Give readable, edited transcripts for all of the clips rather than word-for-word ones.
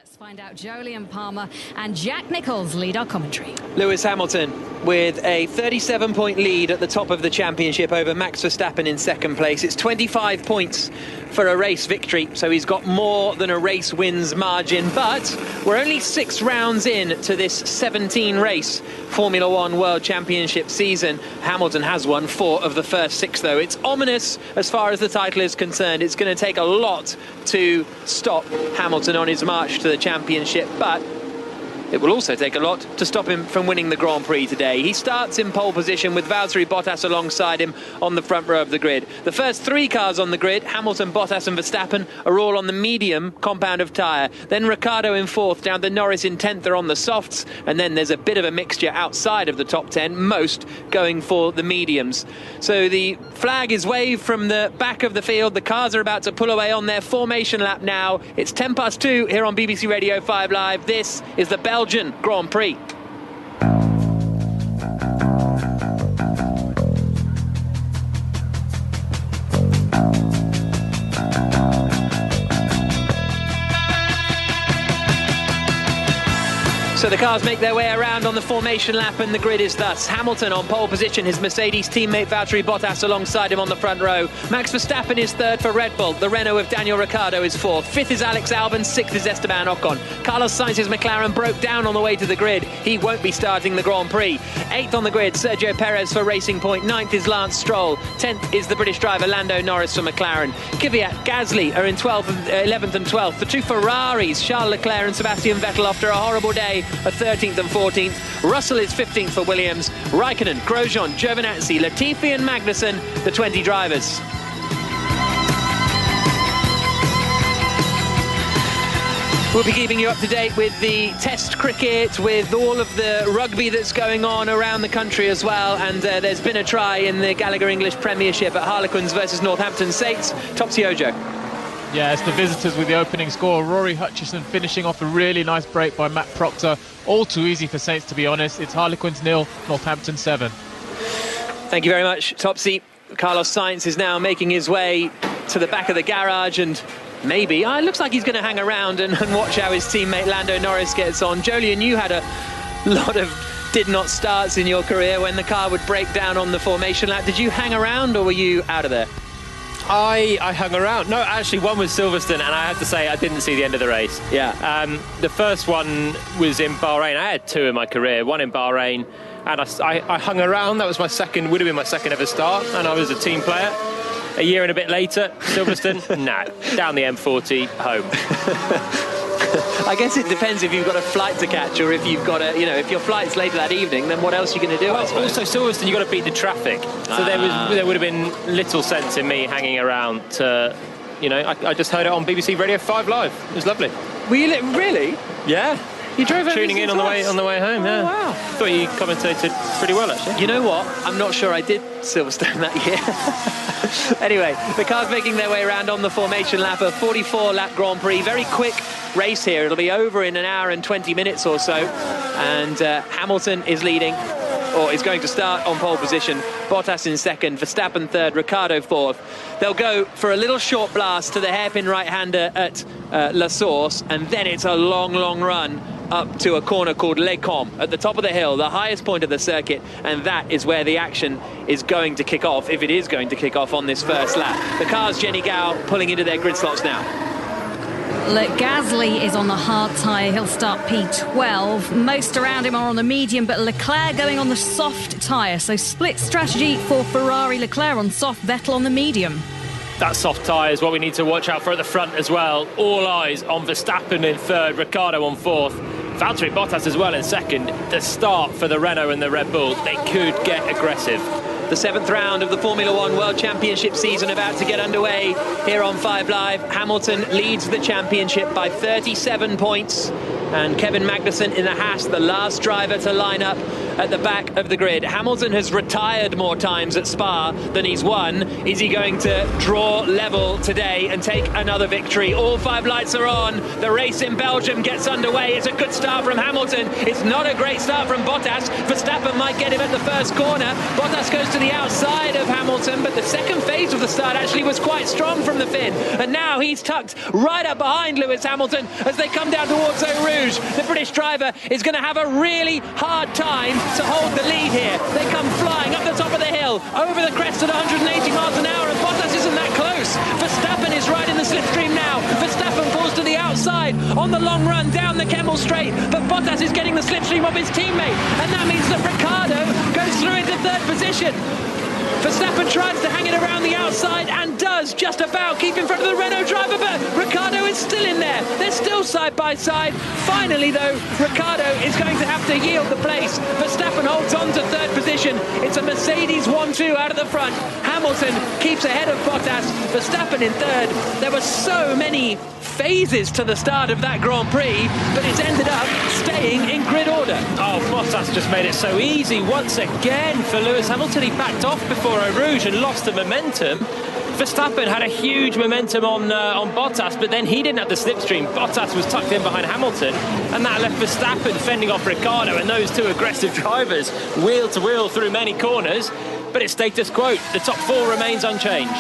Let's find out. Jolyon Palmer and Jack Nicholls lead our commentary. Lewis Hamilton with a 37-point lead at the top of the championship over Max Verstappen in second place. It's 25 points for a race victory, so he's got more than a race wins margin. But we're only 6 rounds in to this 17-race Formula One World Championship season. Hamilton has won 4 of the first 6, though. It's ominous as far as the title is concerned. It's going to take a lot to stop Hamilton on his march to the championship, but it will also take a lot to stop him from winning the Grand Prix today. He starts in pole position with Valtteri Bottas alongside him on the front row of the grid. The first 3 cars on the grid, Hamilton, Bottas and Verstappen, are all on the medium compound of tyre. Then Ricciardo in 4th, down to Norris in 10th are on the softs, and then there's a bit of a mixture outside of the top 10, most going for the mediums. So the flag is waved from the back of the field. The cars are about to pull away on their formation lap now. It's 2:10 here on BBC Radio 5 Live. This is the Belgian Grand Prix. So the cars make their way around on the formation lap, and the grid is thus: Hamilton on pole position, his Mercedes teammate Valtteri Bottas alongside him on the front row. Max Verstappen is 3rd for Red Bull. The Renault of Daniel Ricciardo is 4th. 5th is Alex Albon. 6th is Esteban Ocon. Carlos Sainz's McLaren broke down on the way to the grid. He won't be starting the Grand Prix. 8th on the grid, Sergio Perez for Racing Point. 9th is Lance Stroll. 10th is the British driver Lando Norris for McLaren. Kvyat, Gasly are in 11th and 12th. The 2 Ferraris, Charles Leclerc and Sebastian Vettel, after a horrible day, are 13th and 14th. Russell is 15th for Williams. Raikkonen, Grosjean, Giovinazzi, Latifi and Magnussen, the 20 drivers. We'll be keeping you up to date with the Test cricket, with all of the rugby that's going on around the country as well. And there's been a try in the Gallagher English Premiership at Harlequins versus Northampton Saints. Topsy Ojo. Yeah, it's the visitors with the opening score. Rory Hutchison finishing off a really nice break by Matt Proctor. All too easy for Saints, to be honest. It's Harlequins 0, Northampton 7. Thank you very much, Topsy. Carlos Sainz is now making his way to the back of the garage, and maybe, it looks like he's going to hang around and watch how his teammate Lando Norris gets on. Jolyon, you had a lot of did not starts in your career when the car would break down on the formation lap. Did you hang around, or were you out of there? I hung around. No, actually, one was Silverstone, and I have to say I didn't see the end of the race. Yeah. The first one was in Bahrain. I had 2 in my career, one in Bahrain, and I hung around. That was my second, would have been my second ever start, and I was a team player. A year and a bit later, Silverstone, down the M40, home. I guess it depends if you've got a flight to catch, or if you've got if your flight's later that evening, then what else are you going to do? Well, also Silverstone, you've got to beat the traffic. So there would have been little sense in me hanging around to, I just heard it on BBC Radio 5 Live. It was lovely. Were you really? Yeah. You drove tuning in on the way home. Yeah. Wow. Thought you commentated pretty well, actually. You know what? I'm not sure I did Silverstone that year. Anyway, the cars making their way around on the formation lap, a 44-lap Grand Prix. Very quick race here. It'll be over in an hour and 20 minutes or so. And Hamilton is leading, or is going to start on pole position. Bottas in 2nd, Verstappen 3rd, Ricciardo 4th. They'll go for a little short blast to the hairpin right-hander at La Source, and then it's a long, long run up to a corner called Les Combes at the top of the hill, the highest point of the circuit, and that is where the action is going to kick off, if it is going to kick off on this first lap. The cars, Jenny Gow, pulling into their grid slots now. Look, Gasly is on the hard tyre. He'll start P12. Most around him are on the medium, but Leclerc going on the soft tyre. So split strategy for Ferrari. Leclerc on soft, Vettel on the medium. That soft tyre is what we need to watch out for at the front as well. All eyes on Verstappen in 3rd, Ricciardo on 4th. Valtteri Bottas as well in 2nd. The start for the Renault and the Red Bull. They could get aggressive. The 7th round of the Formula One World Championship season about to get underway here on 5 Live. Hamilton leads the championship by 37 points. And Kevin Magnussen in the Haas, the last driver to line up at the back of the grid. Hamilton has retired more times at Spa than he's won. Is he going to draw level today and take another victory? All 5 lights are on. The race in Belgium gets underway. It's a good start from Hamilton. It's not a great start from Bottas. Verstappen might get him at the first corner. Bottas goes to the outside of Hamilton, but the second phase of the start actually was quite strong from the Finn. And now he's tucked right up behind Lewis Hamilton as they come down towards Eau Rouge. The British driver is going to have a really hard time to hold the lead here. They come flying up the top of the hill, over the crest at 180 miles an hour, and Bottas isn't that close. Verstappen is right in the slipstream now. Verstappen falls to the outside on the long run down the Kemmel Straight, but Bottas is getting the slipstream of his teammate, and that means that Ricciardo goes through into 3rd position. Verstappen tries to hang it around the outside and does just about keep in front of the Renault driver, but Ricciardo is still in there. They're still side by side. Finally, though, Ricciardo is going to have to yield the place. Verstappen holds on to 3rd position. It's a Mercedes 1-2 out of the front. Hamilton keeps ahead of Bottas. Verstappen in 3rd. There were so many phases to the start of that Grand Prix, but it's ended up staying in grid order. Oh, Bottas just made it so easy once again for Lewis Hamilton. He backed off before Eau Rouge and lost the momentum. Verstappen had a huge momentum on Bottas, but then he didn't have the slipstream. Bottas was tucked in behind Hamilton, and that left Verstappen fending off Ricciardo, and those 2 aggressive drivers wheel to wheel through many corners. But it's status quo. The top 4 remains unchanged.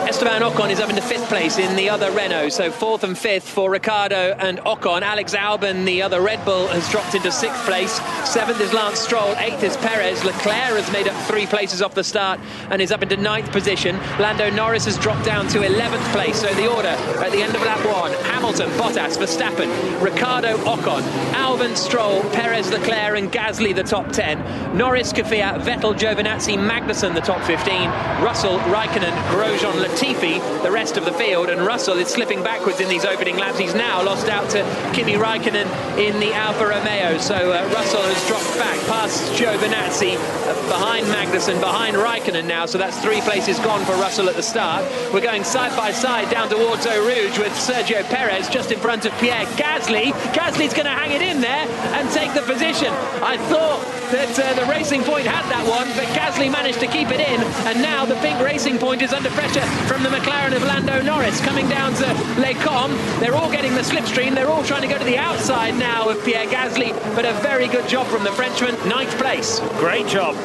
Esteban Ocon is up into 5th place in the other Renault, so 4th and 5th for Ricciardo and Ocon. Alex Albon, the other Red Bull, has dropped into 6th place. 7th is Lance Stroll, 8th is Perez. Leclerc has made up 3 places off the start and is up into 9th position. Lando Norris has dropped down to 11th place, so the order at the end of lap 1: Hamilton, Bottas, Verstappen, Ricciardo, Ocon, Albon, Stroll, Perez, Leclerc and Gasly the top 10. Norris, Kvyat, Vettel, Giovinazzi, Magnussen the top 15. Russell, Raikkonen, Grosjean, Latifi the rest of the field, and Russell is slipping backwards in these opening laps. He's now lost out to Kimi Raikkonen in the Alfa Romeo, so Russell has dropped back past Giovinazzi, behind Magnussen, behind Raikkonen now, so that's 3 places gone for Russell at the start. We're going side by side down towards Eau Rouge with Sergio Perez just in front of Pierre Gasly. Gasly's going to hang it in there and take the position. I thought that the Racing Point had that one, but Gasly managed to keep it in, and now the pink Racing Point is under pressure from the McLaren of Lando Norris. Coming down to Les Combes, they're all getting the slipstream, they're all trying to go to the outside now of Pierre Gasly, but a very good job from the Frenchman. 9th place. Great job.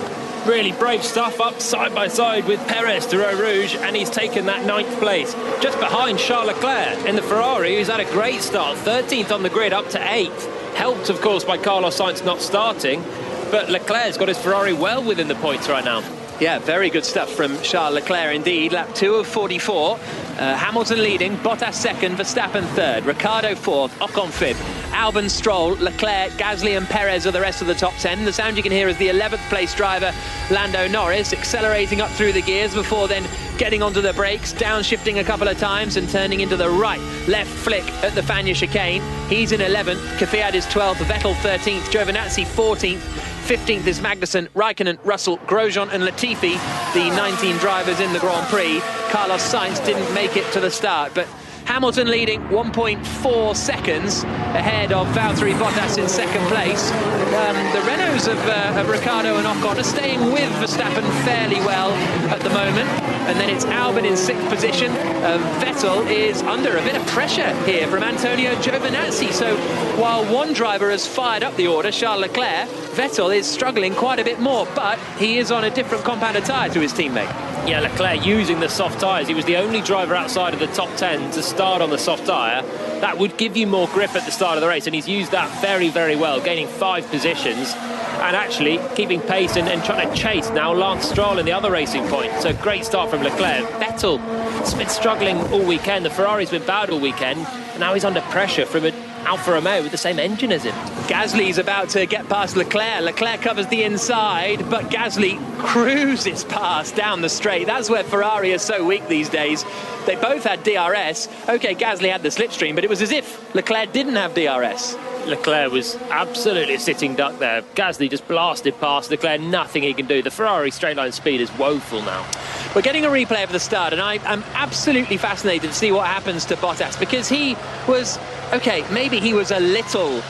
Really brave stuff, up side by side with Perez to Eau Rouge, and he's taken that 9th place, just behind Charles Leclerc in the Ferrari, who's had a great start. 13th on the grid, up to 8th. Helped, of course, by Carlos Sainz not starting, but Leclerc's got his Ferrari well within the points right now. Yeah, very good stuff from Charles Leclerc indeed. Lap 2 of 44. Hamilton leading, Bottas 2nd, Verstappen 3rd, Ricciardo 4th, Ocon 5th, Albon, Stroll, Leclerc, Gasly and Perez are the rest of the top 10. The sound you can hear is the 11th place driver, Lando Norris, accelerating up through the gears before then getting onto the brakes, downshifting a couple of times and turning into the right-left flick at the Fagnes chicane. He's in 11th, Kvyat is 12th, Vettel 13th, Giovinazzi 14th, 15th is Magnussen, Raikkonen, Russell, Grosjean and Latifi, the 19 drivers in the Grand Prix. Carlos Sainz didn't make it to the start, but Hamilton leading 1.4 seconds ahead of Valtteri Bottas in 2nd place. The Renaults of Ricciardo and Ocon are staying with Verstappen fairly well at the moment. And then it's Albon in 6th position. Vettel is under a bit of pressure here from Antonio Giovinazzi. So while one driver has fired up the order, Charles Leclerc, Vettel is struggling quite a bit more, but he is on a different compounded tyre to his teammate. Yeah, Leclerc using the soft tyres. He was the only driver outside of the top 10 to start on the soft tyre. That would give you more grip at the start of the race, and he's used that very, very well, gaining 5 positions and actually keeping pace and trying to chase now Lance Stroll in the other Racing Point. So great start from Leclerc. Vettel has been struggling all weekend. The Ferrari's been bad all weekend, and now he's under pressure from an Alfa Romeo with the same engine as him. Gasly's about to get past Leclerc. Leclerc covers the inside, but Gasly cruises past down the straight. That's where Ferrari is so weak these days. They both had DRS. Okay, Gasly had the slipstream, but it was as if Leclerc didn't have DRS. Leclerc was absolutely a sitting duck there. Gasly just blasted past Leclerc, nothing he can do. The Ferrari straight line speed is woeful now. We're getting a replay of the start, and I'm absolutely fascinated to see what happens to Bottas, because he was okay, maybe he was a little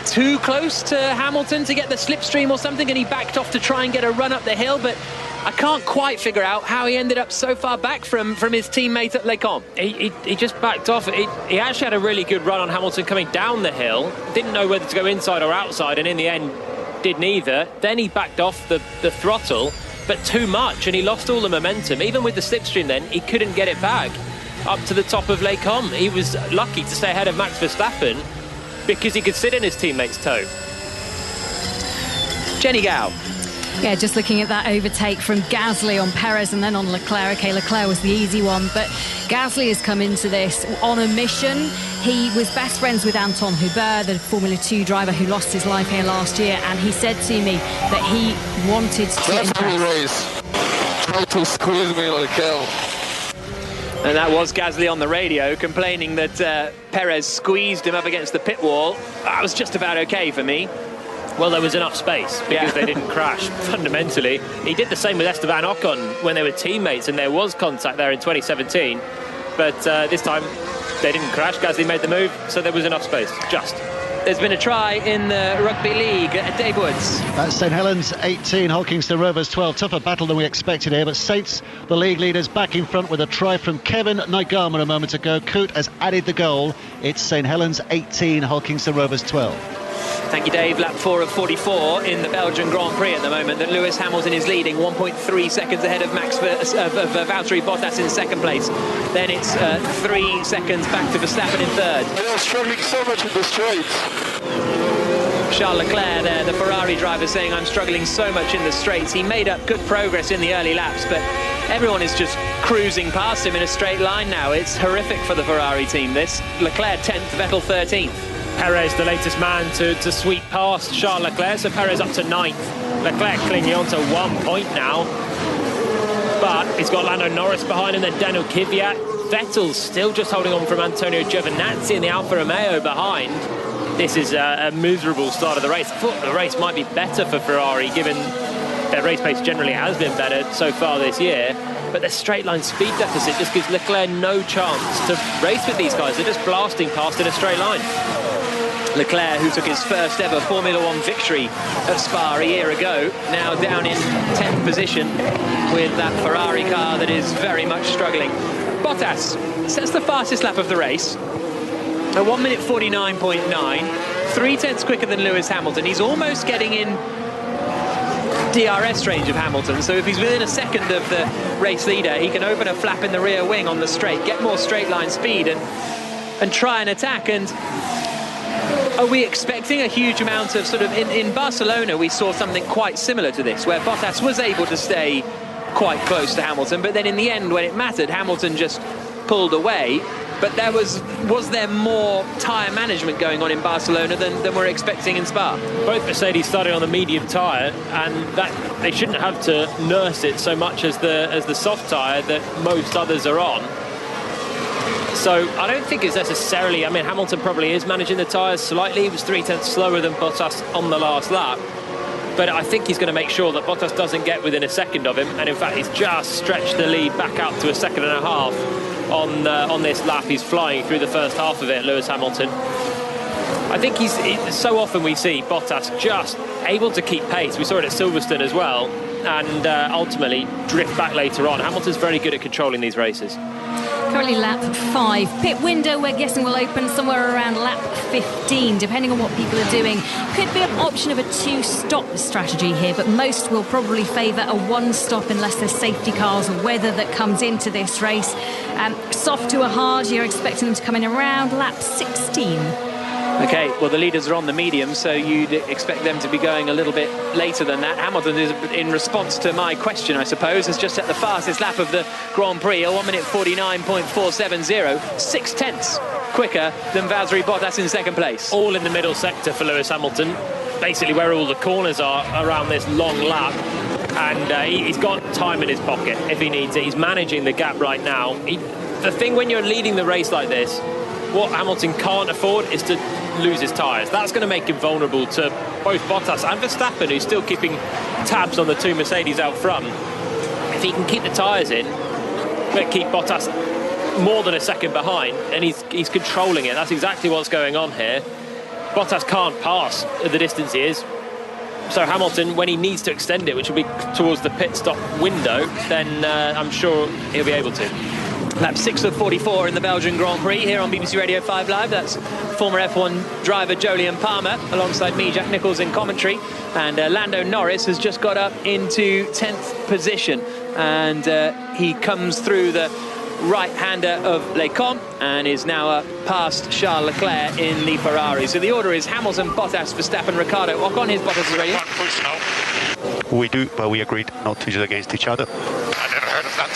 too close to Hamilton to get the slipstream or something, and he backed off to try and get a run up the hill, but I can't quite figure out how he ended up so far back from his teammate at Les Combes. He just backed off. He actually had a really good run on Hamilton coming down the hill. Didn't know whether to go inside or outside, and in the end did neither. Then he backed off the throttle, but too much, and he lost all the momentum. Even with the slipstream then, he couldn't get it back up to the top of Les Combes. He was lucky to stay ahead of Max Verstappen because he could sit in his teammate's toe. Jenny Gao. Yeah, just looking at that overtake from Gasly on Perez and then on Leclerc. Okay, Leclerc was the easy one, but Gasly has come into this on a mission. He was best friends with Anton Hubert, the Formula 2 driver who lost his life here last year, and he said to me that he wanted to impress. Race. Try to squeeze me like hell. And that was Gasly on the radio complaining that Perez squeezed him up against the pit wall. That was just about okay for me. Well, there was enough space because they didn't crash, fundamentally. He did the same with Esteban Ocon when they were teammates, and there was contact there in 2017. But this time, they didn't crash. Gasly made the move, so there was enough space, just. There's been a try in the Rugby League. Dave Woods. That's St Helens 18, Hulkingston Rovers 12. Tougher battle than we expected here, but Saints, the league leaders, back in front with a try from Kevin Naigama a moment ago. Coote has added the goal. It's St Helens 18, Hulkingston Rovers 12. Thank you, Dave. Lap 4 of 44 in the Belgian Grand Prix at the moment. That Lewis Hamilton is leading 1.3 seconds ahead of Valtteri Bottas in second place. Then it's 3 seconds back to Verstappen in third. They are struggling so much in the straights. Charles Leclerc there, the Ferrari driver, saying I'm struggling so much in the straights. He made up good progress in the early laps, but everyone is just cruising past him in a straight line now. It's horrific for the Ferrari team, this. Leclerc 10th, Vettel 13th. Perez, the latest man to sweep past Charles Leclerc, so Perez up to 9th. Leclerc clinging on to 1 point now, but he's got Lando Norris behind him, then Daniel Kvyat. Vettel's still just holding on from Antonio Giovinazzi in the Alfa Romeo behind. This is a miserable start of the race. I thought the race might be better for Ferrari, given their race pace generally has been better so far this year. But their straight line speed deficit just gives Leclerc no chance to race with these guys. They're just blasting past in a straight line. Leclerc, who took his first ever Formula 1 victory at Spa a year ago, now down in 10th position with that Ferrari car that is very much struggling. Bottas sets the fastest lap of the race at 1 minute 49.9, 3 tenths quicker than Lewis Hamilton. He's almost getting in DRS range of Hamilton, so if he's within a second of the race leader, he can open a flap in the rear wing on the straight, get more straight line speed and try and attack. And are we expecting a huge amount of sort of... In Barcelona, we saw something quite similar to this, where Bottas was able to stay quite close to Hamilton, but then in the end, when it mattered, Hamilton just pulled away. But was there more tyre management going on in Barcelona than we're expecting in Spa? Both Mercedes started on the medium tyre, and that they shouldn't have to nurse it so much as the soft tyre that most others are on. So I don't think it's necessarily... I mean, Hamilton probably is managing the tyres slightly. He was 3 tenths slower than Bottas on the last lap. But I think he's going to make sure that Bottas doesn't get within a second of him. And in fact, he's just stretched the lead back out to a second and a half on this lap. He's flying through the first half of it, Lewis Hamilton. I think so often we see Bottas just able to keep pace. We saw it at Silverstone as well, and ultimately drift back later on. Hamilton's very good at controlling these races. Currently lap 5. Pit window, we're guessing, will open somewhere around lap 15, depending on what people are doing. Could be an option of a 2-stop strategy here, but most will probably favour a 1-stop unless there's safety cars or weather that comes into this race. Soft to a hard, you're expecting them to come in around lap 16. Okay, well, the leaders are on the medium, so you'd expect them to be going a little bit later than that. Hamilton is, in response to my question, I suppose, has just set the fastest lap of the Grand Prix, a 1 minute 49.470, 6 tenths quicker than Valtteri Bottas in second place. All in the middle sector for Lewis Hamilton, basically where all the corners are around this long lap. And he's got time in his pocket if he needs it. He's managing the gap right now. The thing when you're leading the race like this, what Hamilton can't afford is to lose his tyres. That's going to make him vulnerable to both Bottas and Verstappen, who's still keeping tabs on the 2 Mercedes out front. If he can keep the tyres in, but keep Bottas more than a second behind, and he's controlling it. That's exactly what's going on here. Bottas can't pass at the distance he is. So Hamilton, when he needs to extend it, which will be towards the pit stop window, then I'm sure he'll be able to. Lap 6 of 44 in the Belgian Grand Prix here on BBC Radio 5 Live. That's former F1 driver Jolyon Palmer alongside me, Jack Nicholls, in commentary. And Lando Norris has just got up into 10th position. And he comes through the right-hander of Lecombe and is now up past Charles Leclerc in the Ferrari. So the order is Hamilton, Bottas, Verstappen, Ricciardo, Ocon. Here's Bottas is ready. We do, but we agreed not to use it against each other. I never heard of that.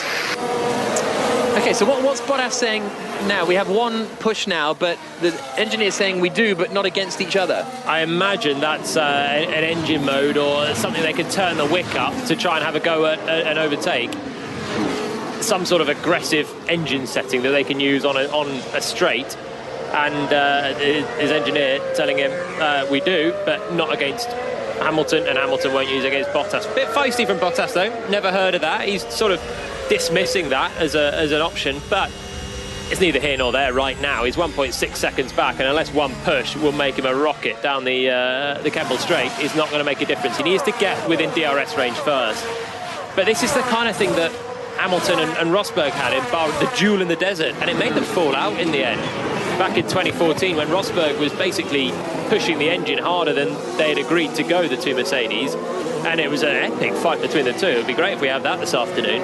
Okay, so what's Bottas saying now? We have one push now, but the engineer's saying we do, but not against each other. I imagine that's an engine mode or something they can turn the wick up to try and have a go at an overtake. Some sort of aggressive engine setting that they can use on a straight. And his engineer telling him we do, but not against Hamilton, and Hamilton won't use against Bottas. Bit feisty from Bottas though, never heard of that. He's sort of dismissing that as an option, but it's neither here nor there right now. He's 1.6 seconds back, and unless one push will make him a rocket down the Kemmel Straight, it's not going to make a difference. He needs to get within DRS range first. But this is the kind of thing that Hamilton and Rosberg had in the duel in the desert, and it made them fall out in the end. Back in 2014, when Rosberg was basically pushing the engine harder than they had agreed to go, the two Mercedes, and it was an epic fight between the two. It would be great if we had that this afternoon.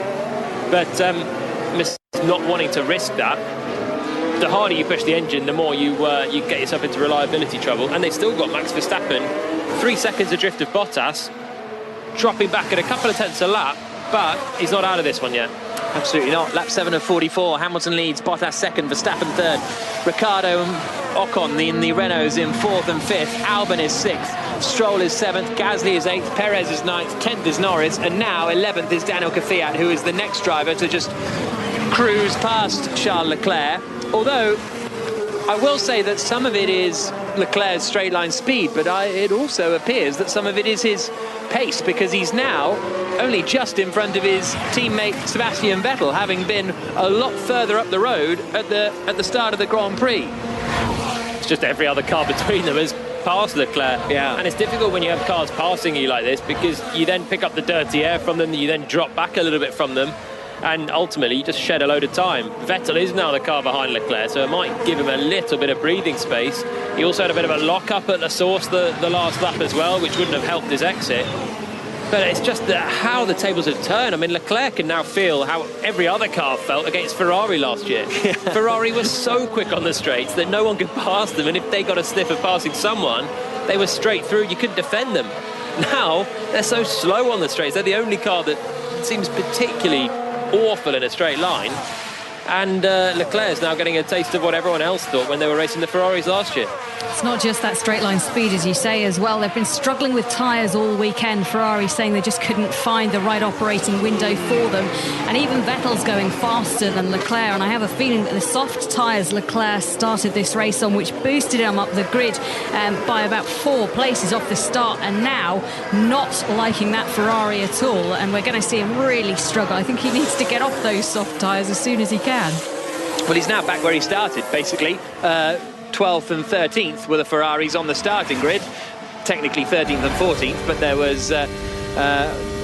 But not wanting to risk that, the harder you push the engine, the more you get yourself into reliability trouble. And they've still got Max Verstappen 3 seconds adrift of Bottas, dropping back at a couple of tenths a lap, but he's not out of this one yet. Absolutely not. Lap 7 of 44. Hamilton leads, Bottas second, Verstappen third. Ricciardo and Ocon in the Renaults in fourth and fifth. Albon is sixth. Stroll is seventh. Gasly is eighth. Perez is ninth. 10th is Norris. And now 11th is Daniel Kvyat, who is the next driver to just cruise past Charles Leclerc. Although I will say that some of it is Leclerc's straight line speed, but it also appears that some of it is his pace, because he's now only just in front of his teammate Sebastian Vettel, having been a lot further up the road at the start of the Grand Prix. It's just every other car between them has passed Leclerc. Yeah. And it's difficult when you have cars passing you like this, because you then pick up the dirty air from them, you then drop back a little bit from them, and ultimately you just shed a load of time. Vettel is now the car behind Leclerc, so it might give him a little bit of breathing space. He also had a bit of a lock-up at the source the last lap as well, which wouldn't have helped his exit. But it's just how the tables have turned. I mean, Leclerc can now feel how every other car felt against Ferrari last year. Yeah. Ferrari was so quick on the straights that no one could pass them, and if they got a sniff of passing someone, they were straight through. You couldn't defend them. Now, they're so slow on the straights. They're the only car that seems particularly awful in a straight line. And Leclerc's now getting a taste of what everyone else thought when they were racing the Ferraris last year. It's not just that straight line speed, as you say, as well. They've been struggling with tyres all weekend. Ferrari saying they just couldn't find the right operating window for them. And even Vettel's going faster than Leclerc. And I have a feeling that the soft tyres Leclerc started this race on, which boosted him up the grid by about 4 places off the start. And now not liking that Ferrari at all. And we're going to see him really struggle. I think he needs to get off those soft tyres as soon as he can. Well, he's now back where he started, basically. 12th and 13th were the Ferraris on the starting grid. Technically 13th and 14th, but there was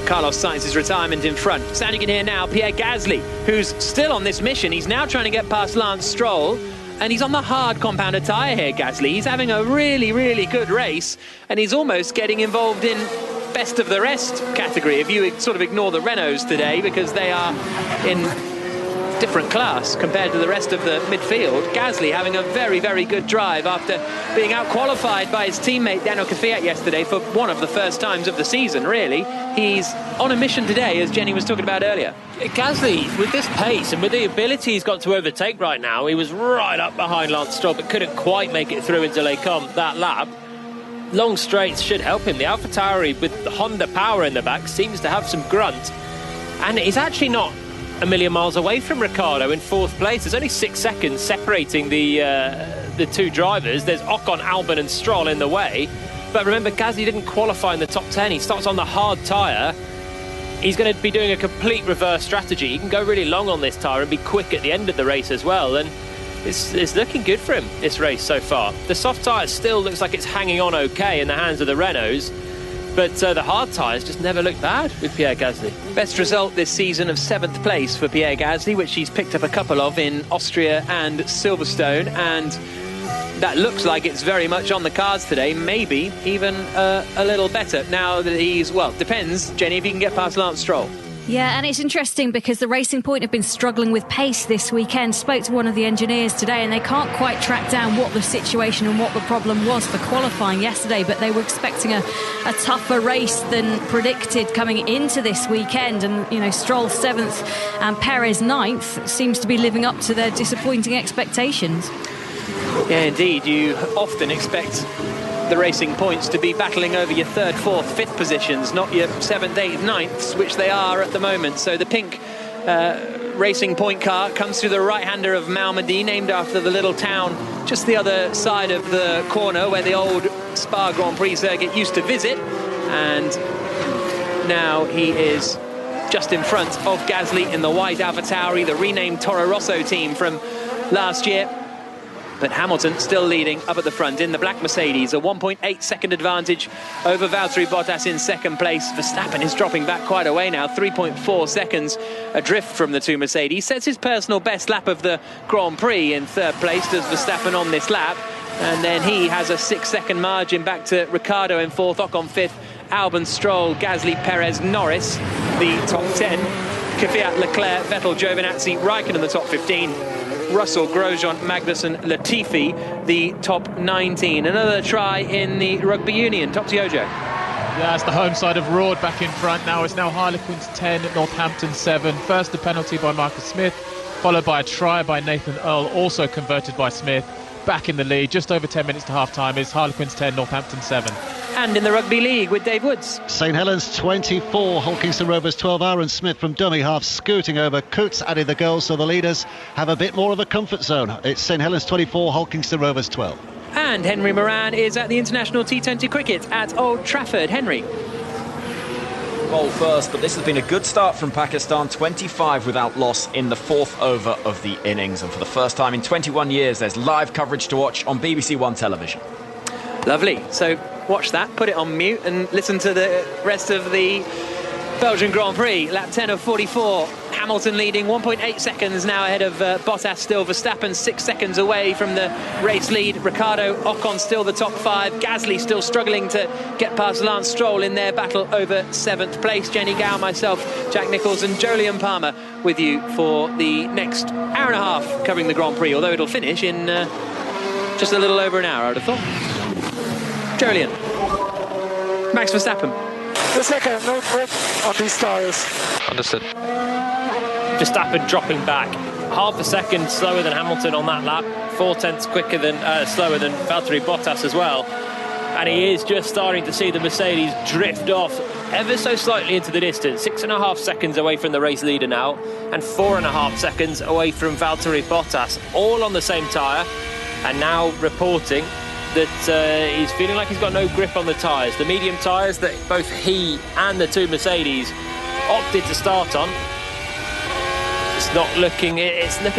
Carlos Sainz's retirement in front. Standing in here now, Pierre Gasly, who's still on this mission. He's now trying to get past Lance Stroll, and he's on the hard compounded tyre here, Gasly. He's having a really, really good race, and he's almost getting involved in best of the rest category, if you sort of ignore the Renaults today, because they are in different class compared to the rest of the midfield. Gasly having a very, very good drive after being out-qualified by his teammate Daniel Kvyat yesterday for one of the first times of the season, really. He's on a mission today, as Jenny was talking about earlier. Gasly, with this pace and with the ability he's got to overtake right now, he was right up behind Lance Stroll but couldn't quite make it through into Lecombe that lap. Long straights should help him. The AlphaTauri with the Honda power in the back seems to have some grunt, and he's actually not a million miles away from Ricciardo in 4th place. There's only 6 seconds separating the two drivers. There's Ocon, Albon and Stroll in the way. But remember, Gasly didn't qualify in the top 10. He starts on the hard tyre. he's going to be doing a complete reverse strategy. He can go really long on this tyre and be quick at the end of the race as well. And it's looking good for him, this race so far. The soft tyre still looks like it's hanging on okay in the hands of the Renaults. But the hard tyres just never look bad with Pierre Gasly. Best result this season of 7th place for Pierre Gasly, which he's picked up a couple of in Austria and Silverstone. And that looks like it's very much on the cards today, maybe even a little better now that he's, well, depends, Jenny, if he can get past Lance Stroll. Yeah, and it's interesting because the Racing Point have been struggling with pace this weekend. Spoke to one of the engineers today and they can't quite track down what the situation and what the problem was for qualifying yesterday, but they were expecting a tougher race than predicted coming into this weekend. And, you know, Stroll 7th and Perez 9th seems to be living up to their disappointing expectations. Yeah, indeed. You often expect the Racing Points to be battling over your 3rd, 4th, 5th positions, not your 7th, 8th, 9ths, which they are at the moment. So the pink Racing Point car comes through the right-hander of Malmedy, named after the little town just the other side of the corner where the old Spa Grand Prix circuit used to visit. And now he is just in front of Gasly in the white AlphaTauri, the renamed Toro Rosso team from last year. But Hamilton still leading up at the front in the black Mercedes, a 1.8 second advantage over Valtteri Bottas in 2nd place. Verstappen is dropping back quite a way now, 3.4 seconds adrift from the two Mercedes. Sets his personal best lap of the Grand Prix in 3rd place, does Verstappen on this lap. And then he has a 6-second margin back to Ricciardo in 4th, Ocon 5th, Albon, Stroll, Gasly, Perez, Norris, the top 10. Kvyat, Leclerc, Vettel, Giovinazzi, Raikkonen in the top 15. Russell, Grosjean, Magnussen, Latifi, the top 19. Another try in the Rugby Union. Top to Jojo. Yeah, it's the home side of Roard back in front now. It's now Harlequins 10, Northampton 7. First the penalty by Michael Smith, followed by a try by Nathan Earl, also converted by Smith. Back in the lead, just over 10 minutes to half-time, is Harlequins 10, Northampton 7. And in the Rugby League with Dave Woods. St Helens 24, Hulkingston Rovers 12. Aaron Smith from dummy half scooting over. Coots added the goal, so the leaders have a bit more of a comfort zone. It's St Helens 24, Hulkingston Rovers 12. And Henry Moran is at the International T20 Cricket at Old Trafford. Henry. Ball first, but this has been a good start from Pakistan. 25 without loss in the 4th over of the innings. And for the first time in 21 years, there's live coverage to watch on BBC One television. Lovely. So watch that, put it on mute and listen to the rest of the Belgian Grand Prix. Lap 10 of 44. Hamilton leading 1.8 seconds now ahead of Bottas still. Verstappen 6 seconds away from the race lead. Ricciardo, Ocon still the top 5. Gasly still struggling to get past Lance Stroll in their battle over 7th place. Jenny Gow, myself, Jack Nicholls and Jolyon Palmer with you for the next hour and a half covering the Grand Prix, although it'll finish in just a little over an hour, I would have thought. Jolyon. Max Verstappen. The second, no grip on these tyres. Understood. Verstappen dropping back. Half a second slower than Hamilton on that lap. 0.4 quicker than slower than Valtteri Bottas as well. And he is just starting to see the Mercedes drift off ever so slightly into the distance. 6.5 seconds away from the race leader now, and 4.5 seconds away from Valtteri Bottas, all on the same tyre. And now reporting that he's feeling like he's got no grip on the tyres. The medium tyres that both he and the two Mercedes opted to start on. It's looking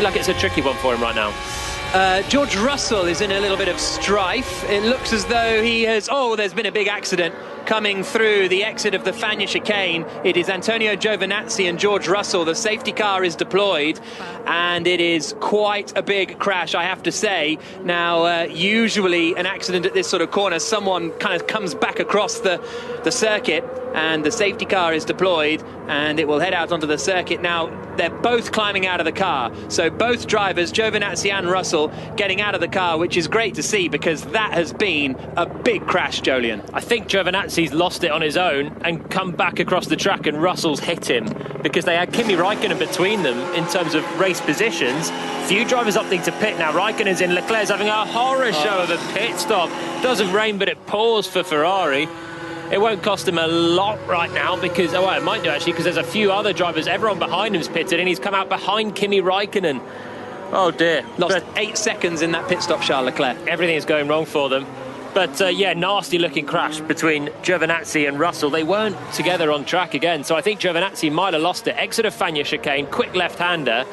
like it's a tricky one for him right now. George Russell is in a little bit of strife. It looks as though he has... Oh, there's been a big accident coming through the exit of the Fagnes chicane. It is Antonio Giovinazzi and George Russell. The safety car is deployed, and it is quite a big crash, I have to say. Now, usually an accident at this sort of corner, someone kind of comes back across the circuit, and the safety car is deployed, and it will head out onto the circuit. Now, they're both climbing out of the car. So both drivers, Giovinazzi and Russell, getting out of the car, which is great to see because that has been a big crash, Jolyon. I think Giovinazzi's lost it on his own and come back across the track, and Russell's hit him because they had Kimi Raikkonen between them in terms of race positions. Few drivers opting to pit now. Raikkonen's in, Leclerc's having a horror show of a pit stop. Doesn't rain, but it pours for Ferrari. It won't cost him a lot right now because, oh, well, it might do actually, because there's a few other drivers. Everyone behind him's pitted, and he's come out behind Kimi Raikkonen. Oh dear. Lost 8 seconds in that pit stop, Charles Leclerc. Everything is going wrong for them. But yeah, nasty looking crash between Giovinazzi and Russell. They weren't together on track again, so I think Giovinazzi might have lost it. Exit of Fagnes chicane, quick left-hander.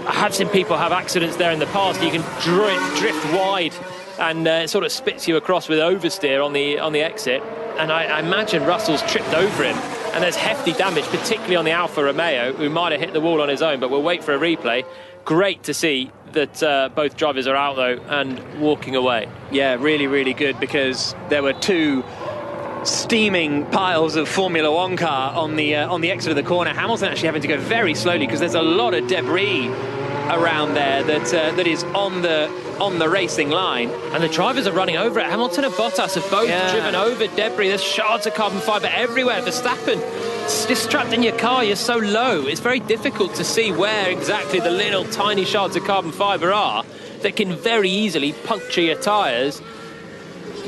I have seen people have accidents there in the past. You can drift wide and it sort of spits you across with oversteer on the exit. And I imagine Russell's tripped over him. And there's hefty damage, particularly on the Alfa Romeo, who might have hit the wall on his own, but we'll wait for a replay. Great to see that both drivers are out, though, and walking away. Yeah, really, really good, because there were two steaming piles of Formula One car on the exit of the corner. Hamilton actually having to go very slowly because there's a lot of debris around there that is on the racing line, and the drivers are running over it. Hamilton and Bottas have both driven over debris. There's shards of carbon fibre everywhere. Verstappen, it's just strapped in your car, you're so low, it's very difficult to see where exactly the little tiny shards of carbon fibre are that can very easily puncture your tyres.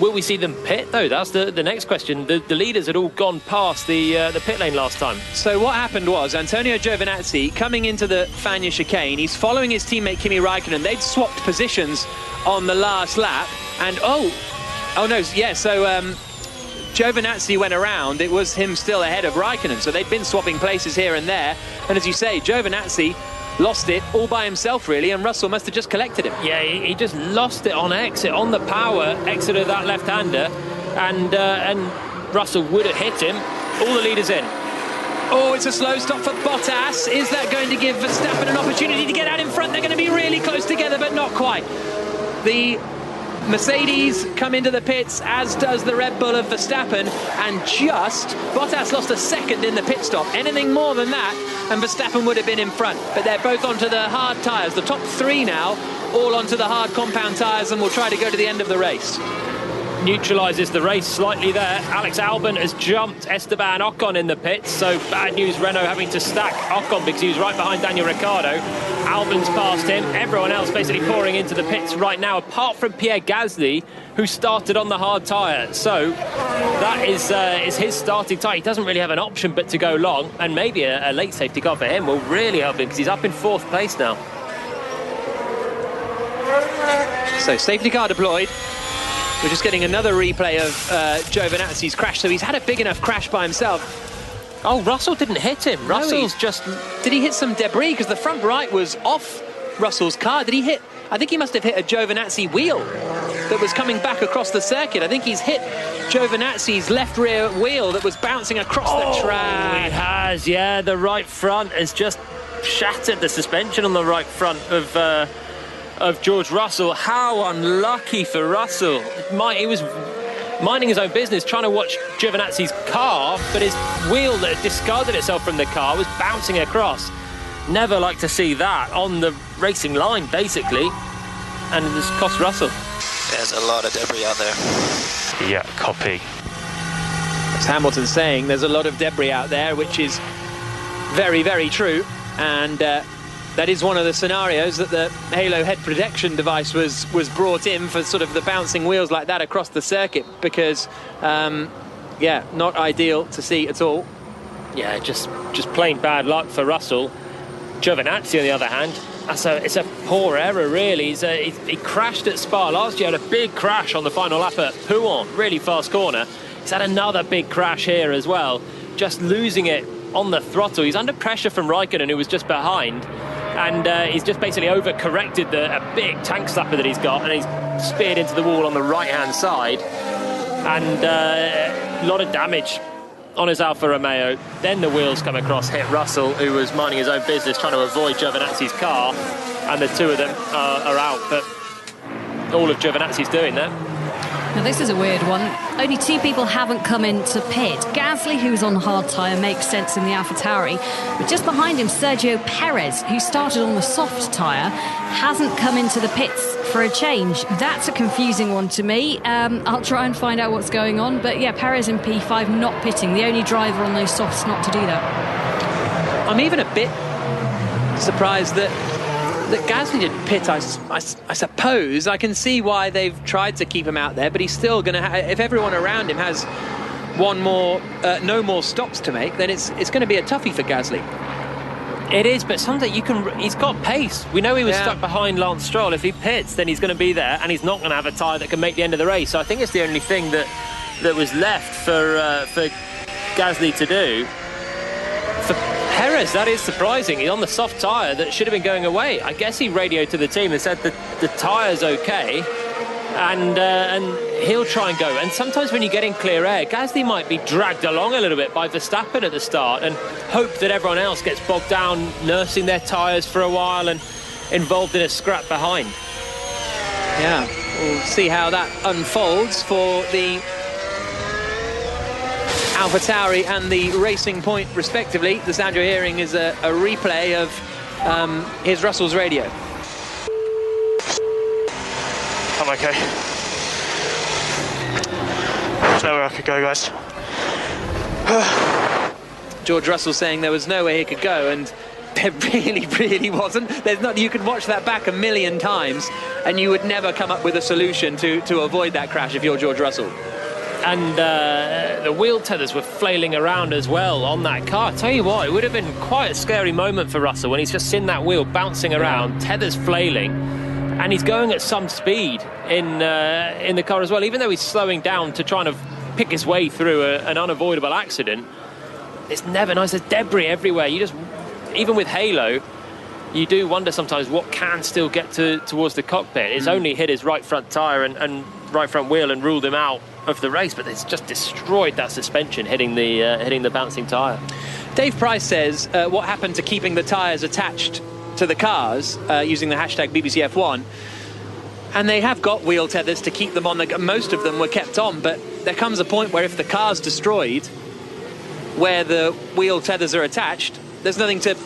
Will we see them pit, though? That's the next question. The leaders had all gone past the pit lane last time. So what happened was Antonio Giovinazzi coming into the Fagnes chicane. He's following his teammate Kimi Raikkonen. They'd swapped positions on the last lap. And so Giovinazzi went around. It was him still ahead of Raikkonen. So they'd been swapping places here and there. And as you say, Giovinazzi lost it all by himself, really, and Russell must have just collected him. Yeah, he just lost it on exit, on the power exit of that left-hander, and Russell would have hit him. All the leaders in. Oh, it's a slow stop for Bottas. Is that going to give Verstappen an opportunity to get out in front? They're going to be really close together, but not quite. The Mercedes come into the pits, as does the Red Bull of Verstappen, and just Bottas lost a second in the pit stop. Anything more than that, and Verstappen would have been in front. But they're both onto the hard tyres. The top three now, all onto the hard compound tyres, and will try to go to the end of the race. Neutralises the race slightly there. Alex Albon has jumped Esteban Ocon in the pits, so bad news, Renault having to stack Ocon because he was right behind Daniel Ricciardo. Albon's passed him. Everyone else basically pouring into the pits right now, apart from Pierre Gasly, who started on the hard tyre. So that is his starting tyre. He doesn't really have an option but to go long, and maybe a late safety car for him will really help him because he's up in 4th place now. So safety car deployed. We're just getting another replay of Giovinazzi's crash. So he's had a big enough crash by himself. Oh, Russell didn't hit him. Russell's just... Did he hit some debris? Because the front right was off Russell's car. Did he hit... I think he must have hit a Giovinazzi wheel that was coming back across the circuit. I think he's hit Giovinazzi's left rear wheel that was bouncing across the track. He has, yeah. The right front has just shattered the suspension on the right front of George Russell. How unlucky for Russell. He was minding his own business, trying to watch Giovinazzi's car, but his wheel that had discarded itself from the car was bouncing across. Never like to see that on the racing line, basically. And it's cost Russell. There's a lot of debris out there. Yeah, copy. As Hamilton's saying, there's a lot of debris out there, which is very, very true. And that is one of the scenarios that the Halo head protection device was brought in for, sort of the bouncing wheels like that across the circuit, because, yeah, not ideal to see at all. Yeah, just plain bad luck for Russell. Giovinazzi, on the other hand, it's a poor error, really. He crashed at Spa last year, had a big crash on the final lap at Pouhon, really fast corner. He's had another big crash here as well, just losing it on the throttle. He's under pressure from Raikkonen, who was just behind, and he's just basically overcorrected a big tank slapper that he's got, and he's speared into the wall on the right-hand side, and a lot of damage on his Alfa Romeo. Then the wheels come across, hit Russell, who was minding his own business, trying to avoid Giovinazzi's car, and the two of them are out. But all of Giovinazzi's doing there. Now this is a weird one. Only 2 people haven't come into pit. Gasly, who's on hard tyre, makes sense in the AlphaTauri, but just behind him, Sergio Perez, who started on the soft tyre, hasn't come into the pits for a change. That's a confusing one to me. I'll try and find out what's going on, but yeah, Perez in P5 not pitting, the only driver on those softs not to do that. I'm even a bit surprised that Gasly didn't pit. I suppose I can see why they've tried to keep him out there, but he's still going to if everyone around him has no more stops to make, then it's going to be a toughie for Gasly. It is, but something he's got pace. We know he was stuck behind Lance Stroll. If he pits, then he's going to be there, and he's not going to have a tyre that can make the end of the race. So I think it's the only thing that was left for Gasly to do. For Perez, that is surprising. He's on the soft tyre that should have been going away. I guess he radioed to the team and said that the tyre's okay, and he'll try and go. And sometimes when you get in clear air, Gasly might be dragged along a little bit by Verstappen at the start and hope that everyone else gets bogged down nursing their tyres for a while and involved in a scrap behind. Yeah, we'll see how that unfolds for the AlphaTauri and the Racing Point, respectively. The sound you're hearing is a replay of here's Russell's radio. I'm okay. There's nowhere I could go, guys. George Russell saying there was nowhere he could go, and there really wasn't. There's not. You could watch that back a million times, and you would never come up with a solution to avoid that crash if you're George Russell. And the wheel tethers were flailing around as well on that car. I tell you what, it would have been quite a scary moment for Russell when he's just seen that wheel bouncing around, tethers flailing, and he's going at some speed in the car as well. Even though he's slowing down to try and pick his way through an unavoidable accident, it's never nice. There's debris everywhere. Even with Halo, you do wonder sometimes what can still get towards the cockpit. It's only hit his right front tyre and right front wheel and ruled him out of the race, but it's just destroyed that suspension hitting the bouncing tyre. Dave Price says what happened to keeping the tyres attached to the cars using the hashtag BBC F1, and they have got wheel tethers to keep them on. Most of them were kept on, but there comes a point where if the car's destroyed where the wheel tethers are attached, there's nothing to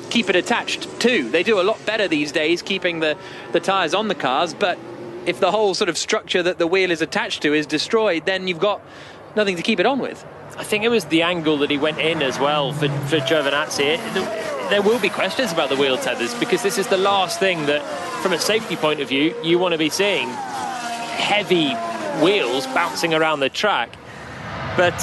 keep it attached to. They do a lot better these days keeping the tyres on the cars, but if the whole sort of structure that the wheel is attached to is destroyed, then you've got nothing to keep it on with. I think it was the angle that he went in as well for Giovinazzi. There will be questions about the wheel tethers, because this is the last thing that, from a safety point of view, you want to be seeing. Heavy wheels bouncing around the track. But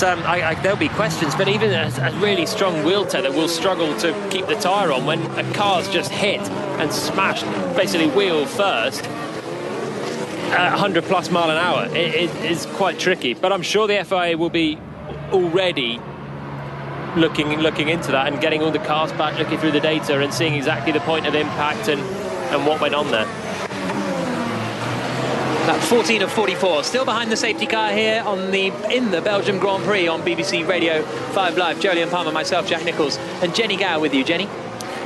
there'll be questions, but even a really strong wheel tether will struggle to keep the tyre on when a car's just hit and smashed, basically wheel first, 100 plus mile an hour. It is quite tricky, but I'm sure the FIA will be already looking into that and getting all the cars back, looking through the data and seeing exactly the point of impact and what went on there. That 14 of 44, still behind the safety car here in the Belgium Grand Prix on BBC Radio 5 Live. Jolyon Palmer, myself, Jack Nicholls, and Jenny Gow with you. Jenny?